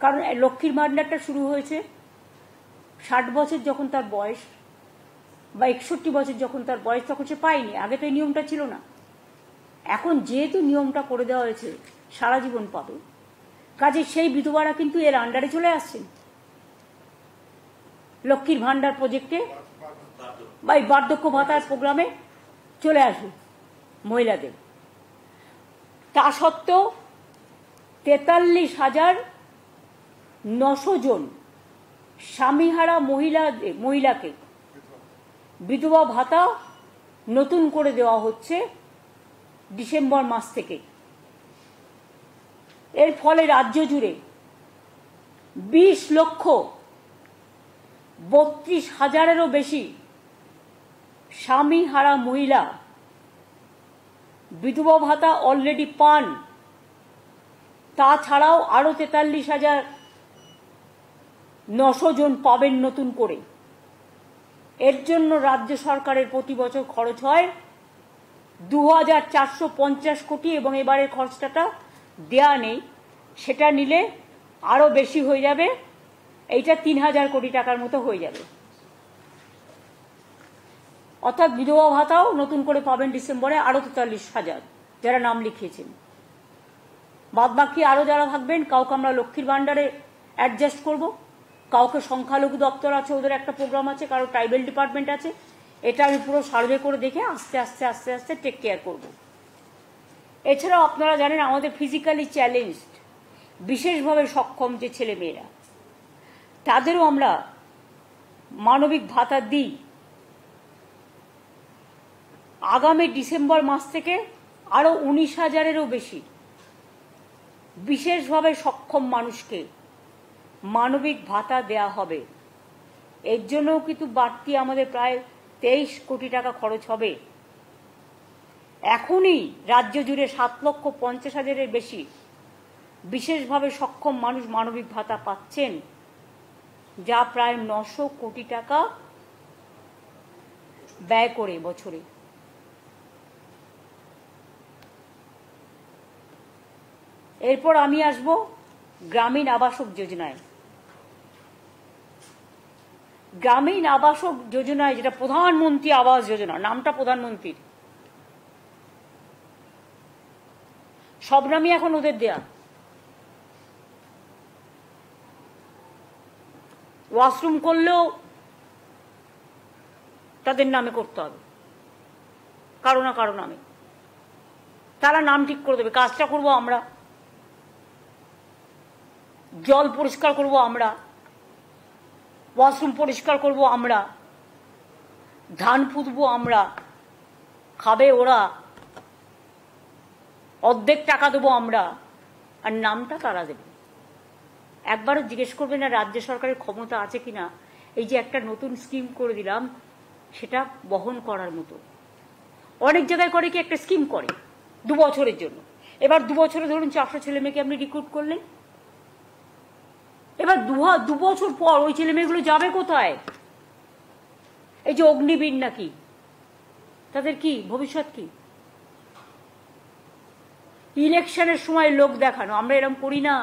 কারণ লক্ষ্মীর ভান্ডারটা শুরু হয়েছে 60 বছর যখন তার বয়স বা 61 বছর যখন তার বয়স, তখন সে পায়নি। আগে তো এই নিয়মটা ছিল না। এখন যেহেতু নিয়মটা করে দেওয়া হয়েছে, সারা জীবন পাবে, কাজে সেই বিধবারা কিন্তু এর আন্ডারে চলে আসছেন, লক্ষ্মীর ভান্ডার প্রজেক্টে বা এই বার্ধক্য ভাতার প্রোগ্রামে চলে আসবে মহিলাদের। তা সত্ত্বেও 43,900 জন স্বামীহারা মহিলাকে বিধবা ভাতা নতুন করে দেওয়া হচ্ছে ডিসেম্বর মাস থেকে। এর ফলে রাজ্য জুড়ে 20,32,000-এরও বেশি স্বামীহারা মহিলা বিধবা ভাতা অলরেডি পান। তাছাড়াও আরো 43,900 জন পাবেন নতুন করে। এর জন্য রাজ্য সরকারের প্রতি বছর খরচ হয় 2,450 কোটি, এবং এবারের খরচটা দেয়া নেই, সেটা নিলে আরো বেশি হয়ে যাবে, এইটা 3,000 কোটি টাকার মতো হয়ে যাবে। অর্থাৎ বিধবা ভাতাও নতুন করে পাবেন ডিসেম্বরে আরো 43,000 যারা নাম লিখিয়েছেন। বাদ বাকি আরো যারা থাকবেন, কাউকে আমরা লক্ষ্মীর ভান্ডারে অ্যাডজাস্ট করব, কাউকে সংখ্যালঘু দপ্তর আছে, ওদের একটা প্রোগ্রাম আছে, কারো ট্রাইবেল ডিপার্টমেন্ট আছে। এটা আমি পুরো সার্ভে করে দেখে আস্তে আস্তে আস্তে আস্তে টেক কেয়ার করব। এছাড়াও আপনারা জানেন আমাদের ফিজিক্যালি চ্যালেঞ্জড, বিশেষভাবে সক্ষম যে ছেলে মেয়েরা, তাদেরও আমরা মানবিক ভাতা দিই। আগামী ডিসেম্বর মাস থেকে আরো 19,000-এরও বেশি বিশেষভাবে সক্ষম মানুষকে মানবিক ভাতা দেয়া হবে। এর জন্যও কিন্তু বাড়তি আমাদের প্রায় 23 কোটি টাকা খরচ হবে। এখনই রাজ্য জুড়ে 7,50,000-এর বেশি বিশেষভাবে সক্ষম মানুষ মানবিক ভাতা পাচ্ছেন, যা প্রায় 900 কোটি টাকা ব্যয় করে বছরে। এরপর আমি আসব গ্রামীণ আবাসক যোজনায়। গ্রামীণ আবাসক যোজনায়, যেটা প্রধানমন্ত্রী আবাস যোজনা, নামটা প্রধানমন্ত্রীর, সব নামই এখন ওদের দেয়া। ওয়াশরুম করলেও তাদের নামে করতে হবে, কারো না কারো নামে। তারা নাম ঠিক করে দেবে। কাজটা করবো আমরা, জল পরিষ্কার করব আমরা, ওয়াশরুম পরিষ্কার করব আমরা, ধান পুঁতবো আমরা, খাবে ওরা, অর্ধেক টাকা দেবো আমরা, আর নামটা তারা দেবে। একবারও জিজ্ঞেস করবে না রাজ্য সরকারের ক্ষমতা আছে কিনা এই যে একটা নতুন স্কিম করে দিলাম সেটা বহন করার মতো। অনেক জায়গায় করে কি একটা স্কিম করে 2 বছরের জন্য, এবার 2 বছরে ধরুন 400 ছেলে মেয়েকে আপনি রিক্রুট করলেন, এবার 2 বছর পর ওই ছেলে মেয়েগুলো যাবে কোথায়? এই যে অগ্নিবীর নাকি, তাদের কি ভবিষ্যৎ? কি ইলেকশনের সময় লোক দেখানো? আমরা এরকম করি না।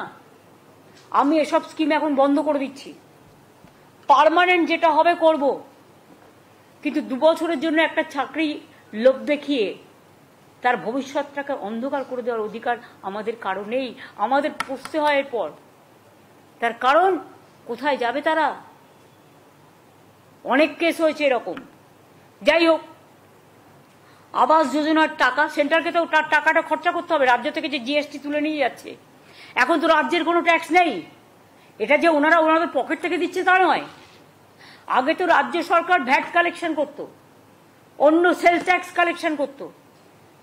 আমি এসব স্কিম এখন বন্ধ করে দিচ্ছি, পার্মানেন্ট যেটা হবে করব, কিন্তু 2 বছরের জন্য একটা চাকরি লোক দেখিয়ে তার ভবিষ্যৎটাকে অন্ধকার করে দেওয়ার অধিকার আমাদের কারো নেই। আমাদের পুষতে হয় এরপর। তার কারণ কোথায় যাবে তারা? অনেক কেস হয়েছে এরকম। যাই হোক, আবাস যোজনার টাকা সেন্টারকে তো তার টাকাটা খরচা করতে হবে। রাজ্য থেকে যে জিএসটি তুলে নিয়ে যাচ্ছে, এখন তো রাজ্যের কোনো ট্যাক্স নেই। এটা যে ওনাদের পকেট থেকে দিচ্ছে তা নয়। আগে তো রাজ্য সরকার ভ্যাট কালেকশন করত, অন্য সেলস ট্যাক্স কালেকশন করত।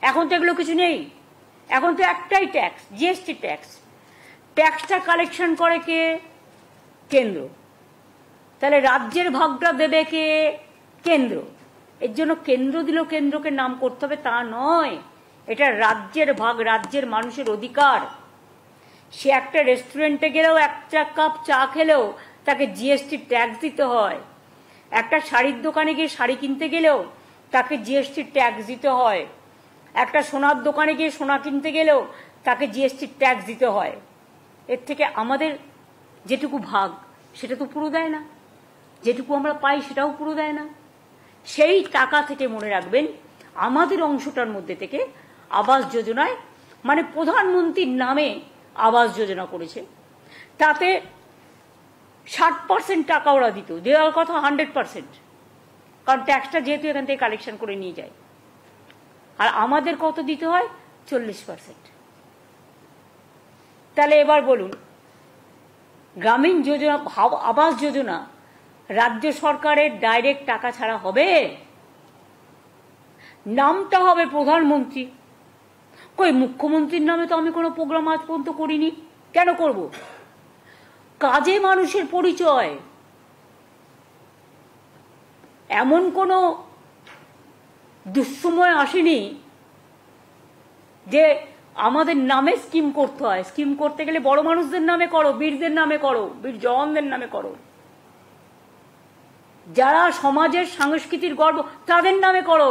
এখন তো এগুলো কিছু নেই। এখন তো একটাই ট্যাক্স, জিএসটি ট্যাক্স। ট্যাক্সটা কালেকশন করে কে? কেন্দ্র। তাহলে রাজ্যের ভাগটা দেবে কে? কেন্দ্র। এর জন্য কেন্দ্র দিল, কেন্দ্রকে নাম করতে হবে তা নয়। এটা রাজ্যের ভাগ, রাজ্যের মানুষের অধিকার। সে একটা রেস্টুরেন্টে গেলেও, একটা কাপ চা খেলেও তাকে জিএসটি ট্যাক্স দিতে হয়। একটা শাড়ির দোকানে গিয়ে শাড়ি কিনতে গেলেও তাকে জিএসটি ট্যাক্স দিতে হয়। একটা সোনার দোকানে গিয়ে সোনা কিনতে গেলেও তাকে জিএসটি ট্যাক্স দিতে হয়। এর থেকে আমাদের যেটুকু ভাগ সেটা তো পুরো দেয় না, যেটুকু আমরা পাই সেটাও পুরো দেয় না। সেই টাকা থেকে মনে রাখবেন আমাদের অংশটার মধ্যে থেকে আবাস যোজনায়, মানে প্রধানমন্ত্রীর নামে আবাস যোজনা করেছে, তাতে 60% টাকা ওরা দিত, দেওয়ার কথা 100%, কারণ ট্যাক্সটা যেহেতু এখান থেকে কালেকশন করে নিয়ে যায়। আর আমাদের কত দিতে হয়? 40%। তাহলে এবার বলুন, গ্রামীণ যোজনা, আবাস যোজনা রাজ্য সরকারের ডাইরেক্ট টাকা ছাড়া হবে? নামটা হবে প্রধানমন্ত্রী। কই, মুখ্যমন্ত্রীর নামে তো আমি কোনো প্রোগ্রাম আজ পর্যন্ত করিনি। কেন করব? কাজে মানুষের পরিচয়। এমন কোনো দুঃসময় আসেনি যে আমাদের নামে স্কিম করতে হয়। স্কিম করতে গেলে বড় মানুষদের নামে করো, বীরদের নামে করো, বীর জওয়ানদের নামে করো, যারা সমাজের সংস্কৃতির গর্ব তাদের নামে করো।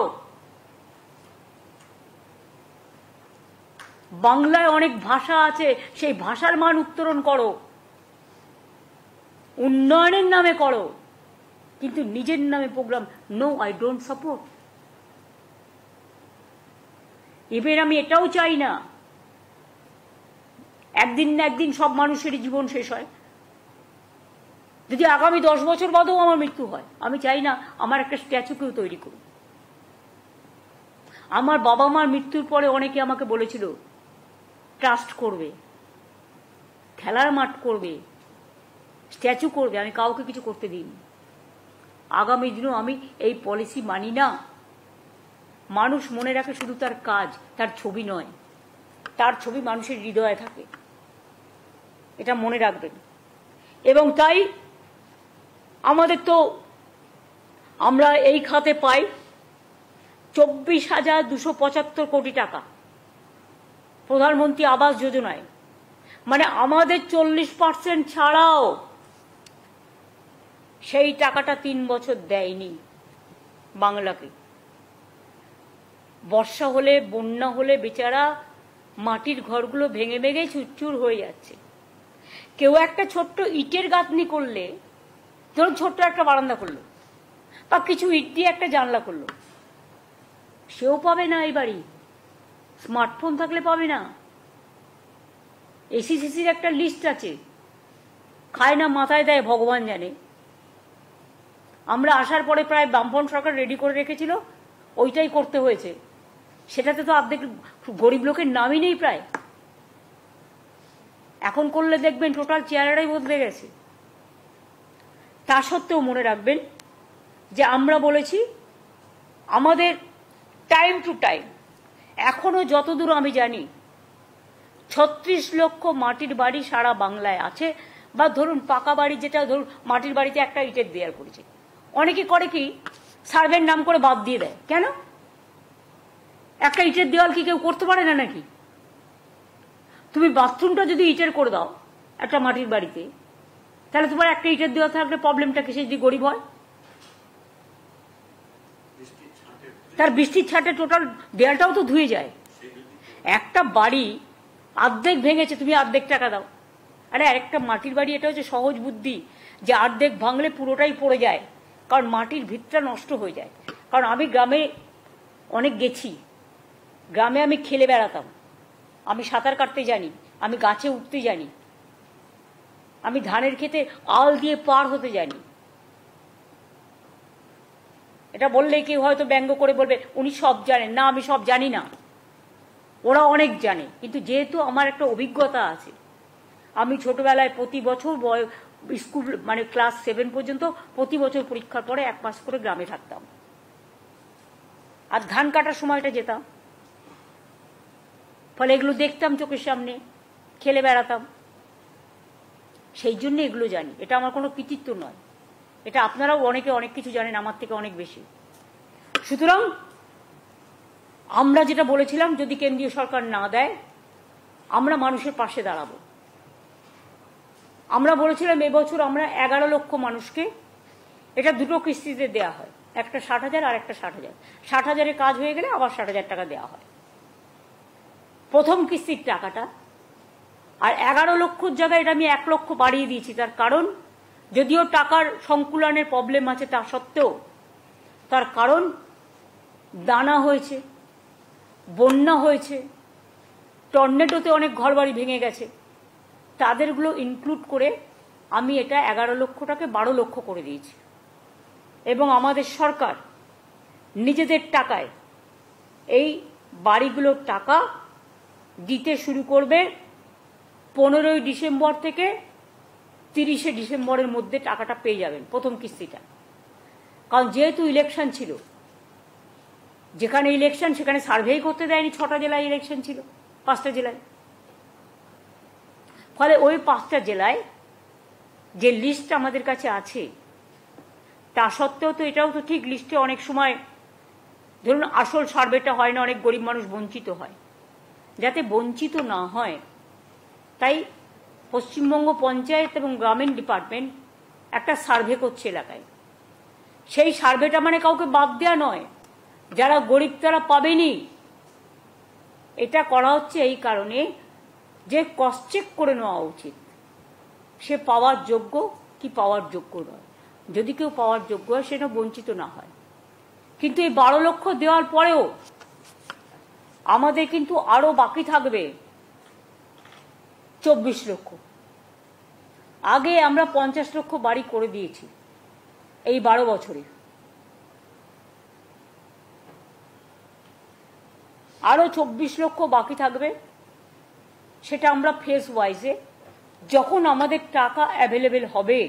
বাংলায় অনেক ভাষা আছে, সেই ভাষার মান উত্তরণ করো, উন্নয়নের নামে করো, কিন্তু নিজের নামে program no, I don't support. এবার আমি এটাও চাই না একদিন না একদিন সব মানুষেরই জীবন শেষ হয়। যদি আগামী 10 বছর বাদেও আমার মৃত্যু হয়, আমি চাই না আমার একটা স্ট্যাচু কেউ তৈরি করুন। আমার বাবা মার মৃত্যুর পরে অনেকে আমাকে বলেছিল ট্রাস্ট করবে, খেলার মাঠ করবে, স্ট্যাচু করবে। আমি কাউকে কিছু করতে দিইনি। আগামী দিনেও আমি এই পলিসি মানি না। মানুষ মনে রাখে শুধু তার কাজ, তার ছবি নয়। তার ছবি মানুষের হৃদয়ে থাকে, এটা মনে রাখবেন। এবং তাই আমাদের তো, আমরা এই খাতে পাই 24,275 কোটি টাকা প্রধানমন্ত্রী আবাস যোজনায়। মানে আমাদের 40% ছাড়াও সেই টাকাটা 3 বছর দেয়নি বাংলাকে। বর্ষা হলে, বন্যা হলে বেচারা মাটির ঘরগুলো ভেঙে ভেঙে চুরচুর হয়ে যাচ্ছে। কেউ একটা ছোট্ট ইটের গাঁথনি করলে, ধরুন ছোট্ট একটা বারান্দা করলো বা কিছু ইট দিয়ে একটা জানলা করলো, সেও পাবে না এই বাড়ি। স্মার্টফোন থাকলে পাবে না। এসিসিসির একটা লিস্ট আছে, খায় না মাথায় দেয় ভগবান জানে। আমরা আসার পরে প্রায় বামফ্রন্ট সরকার রেডি করে রেখেছিল, ওইটাই করতে হয়েছে। সেটাতে তো অর্ধেক গরিব লোকের নামই নেই প্রায়। এখন করলে দেখবেন টোটাল চেহারাটাই বদলে গেছে। তা সত্ত্বেও মনে রাখবেন যে আমরা বলেছি আমাদের টাইম টু টাইম, এখনো যতদূর আমি জানি 36 লক্ষ মাটির বাড়ি সারা বাংলায় আছে। বা ধরুন পাকা বাড়ি, যেটা ধরুন মাটির বাড়িতে একটা ইটের দেয়াল করেছে, অনেকে করে কি সার্ভের নাম করে বাদ দিয়ে দেয়। কেন? একটা ইটের দেওয়াল কি কেউ করতে পারে না নাকি? তুমি বাথরুমটা যদি ইটের করে দাও একটা মাটির বাড়িতে, তাহলে তোমার একটা ইটের দেওয়া থাকলে প্রবলেমটা কিসে? যদি গরিব হয়, তার বৃষ্টির ছাটে টোটাল দেয়ালটাও তো ধুয়ে যায়। একটা বাড়ি অর্ধেক ভেঙেছে, তুমি অর্ধেক টাকা দাও। আরে একটা মাটির বাড়ি, এটা হচ্ছে সহজ বুদ্ধি, যে অর্ধেক ভাঙলে পুরোটাই পড়ে যায়, কারণ মাটির ভিতটা নষ্ট হয়ে যায়। কারণ আমি গ্রামে অনেক গেছি, গ্রামে আমি খেলে বেড়াতাম, আমি সাঁতার কাটতে জানি, আমি গাছে উঠতে জানি, আমি ধানের খেতে আল দিয়ে পার হতে জানি। এটা বললে কেউ হয়তো ব্যঙ্গ করে বলবে উনি সব জানেন। না, আমি সব জানি না, ওরা অনেক জানে। কিন্তু যেহেতু আমার একটা অভিজ্ঞতা আছে, আমি ছোটবেলায় প্রতি বছর স্কুল মানে ক্লাস 7 পর্যন্ত প্রতি বছর পরীক্ষার পরে 1 মাস করে গ্রামে থাকতাম, আর ধান কাটার সময়টা যেতাম। ফলে এগুলো দেখতাম চোখের সামনে, খেলে বেড়াতাম, সেই জন্য এগুলো জানি। এটা আমার কোনো কৃতিত্ব নয়, এটা আপনারাও অনেকে অনেক কিছু জানেন আমার থেকে অনেক বেশি। সুতরাং আমরা যেটা বলেছিলাম, যদি কেন্দ্রীয় সরকার না দেয়, আমরা মানুষের পাশে দাঁড়াবো। আমরা বলেছিলাম এবছর আমরা 11 লক্ষ মানুষকে, এটা দুটো কিস্তিতে দেওয়া হয়, একটা 60,000 আর একটা 60,000। 60,000-এর কাজ হয়ে গেলে আবার 60,000 টাকা দেওয়া হয় প্রথম কিস্তির টাকাটা। আর 11 লক্ষর জায়গায় এটা আমি 1 লক্ষ বাড়িয়ে দিয়েছি। তার কারণ, যদিও টাকার সংকুলনের প্রবলেম আছে, তা সত্ত্বেও তার কারণ দানা হয়েছে, বন্যা হয়েছে, টর্নেডোতে অনেক ঘরবাড়ি ভেঙে গেছে, তাদেরগুলো ইনক্লুড করে আমি এটা 11 লক্ষটাকে 12 লক্ষ করে দিয়েছি। এবং আমাদের সরকার নিজেদের টাকায় এই বাড়িগুলোর টাকা দিতে শুরু করবে 15ই ডিসেম্বর থেকে 30শে ডিসেম্বরের মধ্যে টাকাটা পেয়ে যাবেন, প্রথম কিস্তিটা। কারণ যেহেতু ইলেকশন ছিল, যেখানে ইলেকশন সেখানে সার্ভেই করতে দেয়নি। 6টা জেলায় ইলেকশন ছিল, 5টা জেলায়। ফলে ওই 5টা জেলায় যে লিস্ট আমাদের কাছে আছে, তা সত্ত্বেও তো এটাও তো ঠিক, লিস্টে অনেক সময় ধরুন আসল সার্ভেটা হয় না, অনেক গরিব মানুষ বঞ্চিত হয়। যাতে বঞ্চিত না হয়, তাই পশ্চিমবঙ্গ পঞ্চায়েত এবং গ্রামীণ ডিপার্টমেন্ট একটা সার্ভে করছে এলাকায়। সেই সার্ভেটা মানে কাউকে বাদ দেওয়া নয়, যারা গরিব তারা পাবেনি। এটা করা হচ্ছে এই কারণে যে ক্রস চেক করে নেওয়া উচিত, সে পাওয়ার যোগ্য কি পাওয়ার যোগ্য নয়। যদি কেউ পাওয়ার যোগ্য হয়, সেটা বঞ্চিত না হয়। কিন্তু এই 12 লক্ষ দেওয়ার পরেও আমাদের কিন্তু আরো বাকি থাকবে 24 লক্ষ। আগে আমরা 50 লক্ষ বাড়ি করে দিয়েছি এই 12 বছরে। আরো 24 লক্ষ বাকি থাকবে, সেটা আমরা ফেজ ওয়াইজে যখন আমাদের টাকা অ্যাভেলেবেল হবে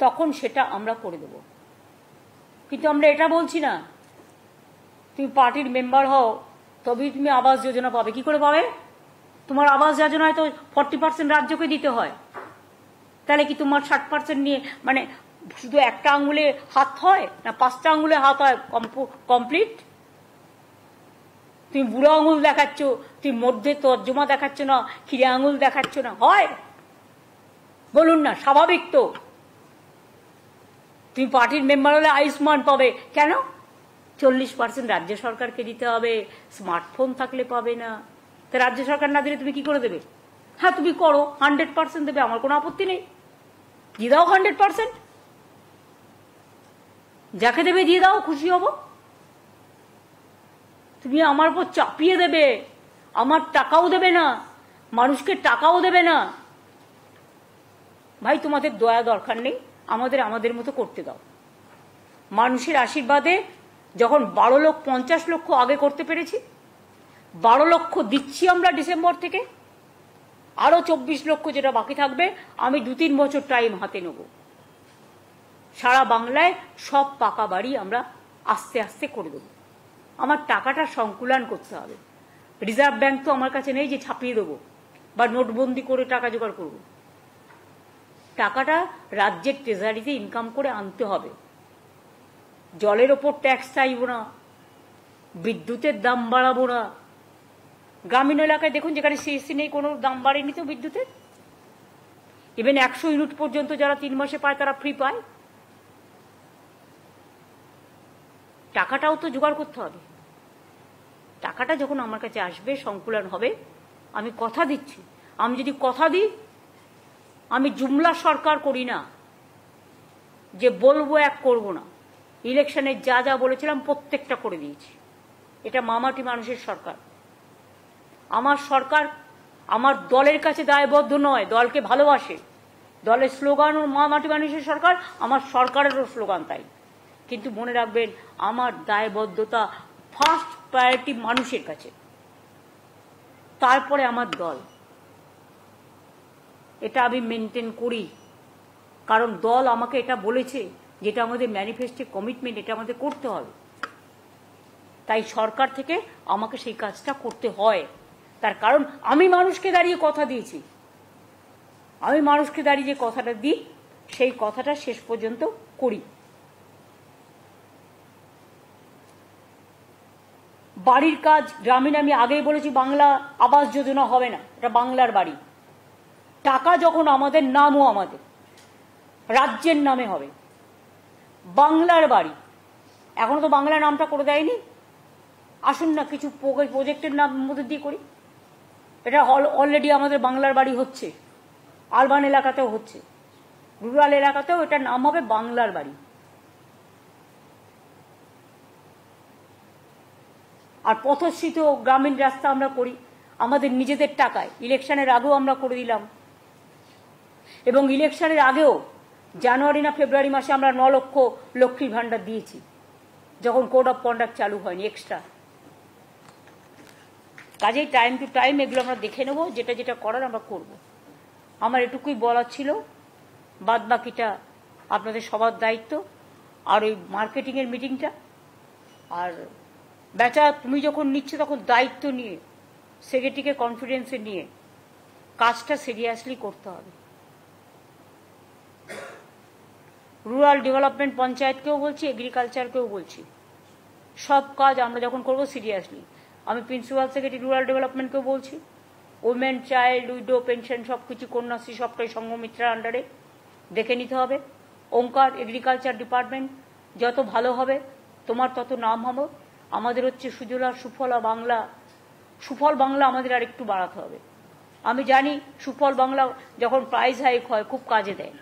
তখন সেটা আমরা করে দেব। কিন্তু আমরা এটা বলছি না তুমি পার্টির মেম্বার হও তবেই তুমি আবাস যোজনা পাবে। কি করে পাবে? তোমার আবাস যোজনায় তো 40% রাজ্যকে দিতে হয়। তাহলে কি তোমার 60% নিয়ে মানে শুধু একটা আঙুলে হাত হয় না 5টা আঙুলে হাত হয় কমপ্লিট? তুমি বুড়ো আঙুল দেখাচ্ছ, তুমি মধ্যে তর্জমা দেখাচ্ছ না, খিরে আঙুল দেখাচ্ছ না, হয়? বলুন না, স্বাভাবিক তো। তুমি পার্টির মেম্বার হলে আয়ুষ্মান পাবে, কেন? 40% রাজ্য সরকারকে দিতে হবে, স্মার্টফোন থাকলে পাবে না। তা রাজ্য সরকার না দিলে তুমি কি করে দেবে? হ্যাঁ তুমি করো, 100% দেবে, আমার কোনো আপত্তি নেই, দিয়ে দাও 100%, যাকে দেবে দিয়ে দাও, খুশি হব। তুমি আমার উপর চাপিয়ে দেবে, আমার টাকাও দেবে না, মানুষকে টাকাও দেবে না, ভাই তোমাদের দয়া দরকার নেই, আমাদের মতো করতে দাও। মানুষের আশীর্বাদে যখন 50 লক্ষ আগে করতে পেরেছি, 12 লক্ষ দিচ্ছি আমরা ডিসেম্বর থেকে, আরো 24 লক্ষ যেটা বাকি থাকবে আমি 2-3 বছর টাইম হাতে নেব। সারা বাংলায় সব পাকা বাড়ি আমরা আস্তে আস্তে করে দেবো। আমার টাকাটা সংকুলান করতে হবে। রিজার্ভ ব্যাংক তো আমার কাছে নেই যে ছাপিয়ে দেবো বা নোটবন্দি করে টাকা জোগাড় করব। টাকাটা রাজ্যের ট্রেজারিতে ইনকাম করে আনতে হবে। জলের ওপর ট্যাক্স চাইব না, বিদ্যুতের দাম বাড়াবো না। গ্রামীণ এলাকায় দেখুন যেখানে সিএসসি নেই কোনো দাম বাড়েনি তো বিদ্যুতের। ইভেন 100 ইউনিট পর্যন্ত যারা 3 মাসে পায় তারা ফ্রি পায়। টাকাটাও তো জোগাড় করতে হবে। টাকাটা যখন আমার কাছে আসবে, সংকুলন হবে, আমি কথা দিচ্ছি, আমি যদি কথা দিই, আমি জুমলা সরকার করি না যে বলবো এক করব না। ইলেকশনে যা যা বলেছিলাম প্রত্যেকটা করে দিয়েছি। এটা মামাটি মানুষের সরকার। আমার সরকার আমার দলের কাছে দায়বদ্ধ নয়, দলকে ভালোবাসে। দলের স্লোগান ও মামাটি মানুষের সরকার, আমার সরকারেরও স্লোগান তাই। কিন্তু মনে রাখবেন আমার দায়বদ্ধতা ফার্স্ট প্রায়োরিটি মানুষের কাছে, তারপরে আমার দল। এটা আমি মেনটেন করি, কারণ দল আমাকে এটা বলেছে, যেটা আমাদের ম্যানিফেস্টো কমিটমেন্ট, এটা আমাদের করতে হবে। তাই সরকার থেকে আমাকে সেই কাজটা করতে হয়। তার কারণ আমি মানুষকে দাঁড়িয়ে কথা দিয়েছি, আমি মানুষকে দাঁড়িয়ে যে কথাটা দিই সেই কথাটা শেষ পর্যন্ত করি। বাড়ির কাজ গ্রামীণ, আমি আগেই বলেছি বাংলা আবাস যোজনা হবে না, এটা বাংলার বাড়ি। টাকা যখন আমাদের নামও আমাদের রাজ্যের নামে হবে, বাংলার বাড়ি। এখনো তো বাংলা নামটা করে দেয়নি। আসুন না কিছু প্রজেক্টের নাম মধ্যে দিয়ে করি। এটা অলরেডি আমাদের বাংলার বাড়ি হচ্ছে, আরবান এলাকাতেও হচ্ছে, রুরাল এলাকাতেও এটা নাম হবে বাংলার বাড়ি। আর পথশ্রীত গ্রামীণ রাস্তা আমরা করি আমাদের নিজেদের টাকায়। ইলেকশনের আগেও আমরা করে দিলাম, এবং ইলেকশনের আগেও জানুয়ারি না ফেব্রুয়ারি মাসে আমরা 9 লক্ষ লক্ষ্মীর ভাণ্ডার দিয়েছি, যখন কোড অফ কন্ডাক্ট চালু হয়নি এক্সট্রা। কাজেই টাইম টু টাইম এগুলো আমরা দেখে নেব, যেটা যেটা করার আমরা করব। আমার এটুকুই বলার ছিল, বাদ বাকিটা আপনাদের সবার দায়িত্ব। আর ওই মার্কেটিংয়ের মিটিংটা, আর বেচা তুমি যখন নিচ্ছে তখন দায়িত্ব নিয়ে, সেক্রেটারিকে কনফিডেন্সে নিয়ে কাজটা সিরিয়াসলি করতে হবে। রুরাল ডেভেলপমেন্ট পঞ্চায়েতকেও বলছি, এগ্রিকালচারকেও বলছি, সব কাজ আমরা যখন করব সিরিয়াসলি। আমি প্রিন্সিপাল সেক্রেটারি রুরাল ডেভেলপমেন্টকেও বলছি, ওমেন, চাইল্ড, উইডো, পেনশন সব কিছু, কন্যাশ্রী সবটাই সংঘমিত্রার আন্ডারে দেখে নিতে হবে। ওঙ্কার এগ্রিকালচার ডিপার্টমেন্ট যত ভালো হবে তোমার তত নাম হবে। আমাদের হচ্ছে সুজলা সুফলা বাংলা, সুফল বাংলা আমাদের আর একটু বাড়াতে হবে। আমি জানি সুফল বাংলা যখন প্রাইজ হাইক হয় খুব কাজে দেয়।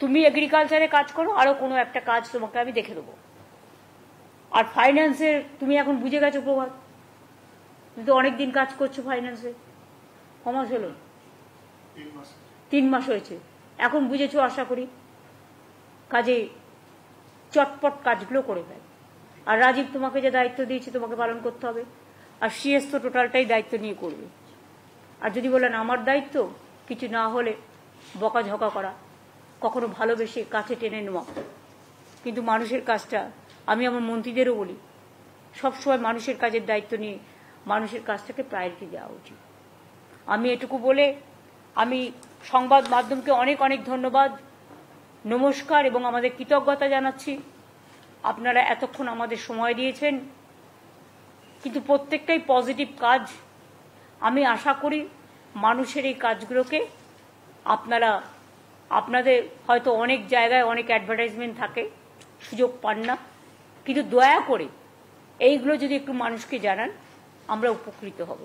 তুমি এগ্রিকালচারে কাজ করো, আরো কোনো একটা কাজ তোমাকে আমি দেখে দেবো। আর ফাইন্যান্সের তুমি এখন বুঝে গেছো প্রভাত, তুমি তো অনেকদিন কাজ করছো ফাইন্যান্সে। কমাস হলো 3 মাস হয়েছে, এখন বুঝেছো আশা করি। কাজে চটপট কাজগুলো করে ফেল। আর রাজীব তোমাকে যে দায়িত্ব দিয়েছে তোমাকে পালন করতে হবে। আর সিএস তো টোটালটাই দায়িত্ব নিয়ে করবে। আর যদি বলেন আমার দায়িত্ব কিছু না হলে বকাঝকা করা, কখনো ভালোবেসে কাছে টেনে নেওয়া, কিন্তু মানুষের কাজটা আমি আমার মন্ত্রীদেরও বলি, সবসময় মানুষের কাজের দায়িত্ব নিয়ে মানুষের কাজটাকে প্রায়োরিটি দেওয়া উচিত। আমি এটুকু বলে আমি সংবাদ মাধ্যমকে অনেক অনেক ধন্যবাদ, নমস্কার এবং আমাদের কৃতজ্ঞতা জানাচ্ছি। আপনারা এতক্ষণ আমাদের সময় দিয়েছেন, কিন্তু প্রত্যেকটাই পজিটিভ কাজ। আমি আশা করি মানুষের এই কাজগুলোকে আপনাদের হয়তো অনেক জায়গায় অনেক অ্যাডভার্টাইজমেন্ট থাকে, সুযোগ পান না। কিন্তু দয়া করে এইগুলো যদি একটু মানুষকে জানান, আমরা উপকৃত হব।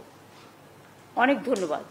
অনেক ধন্যবাদ।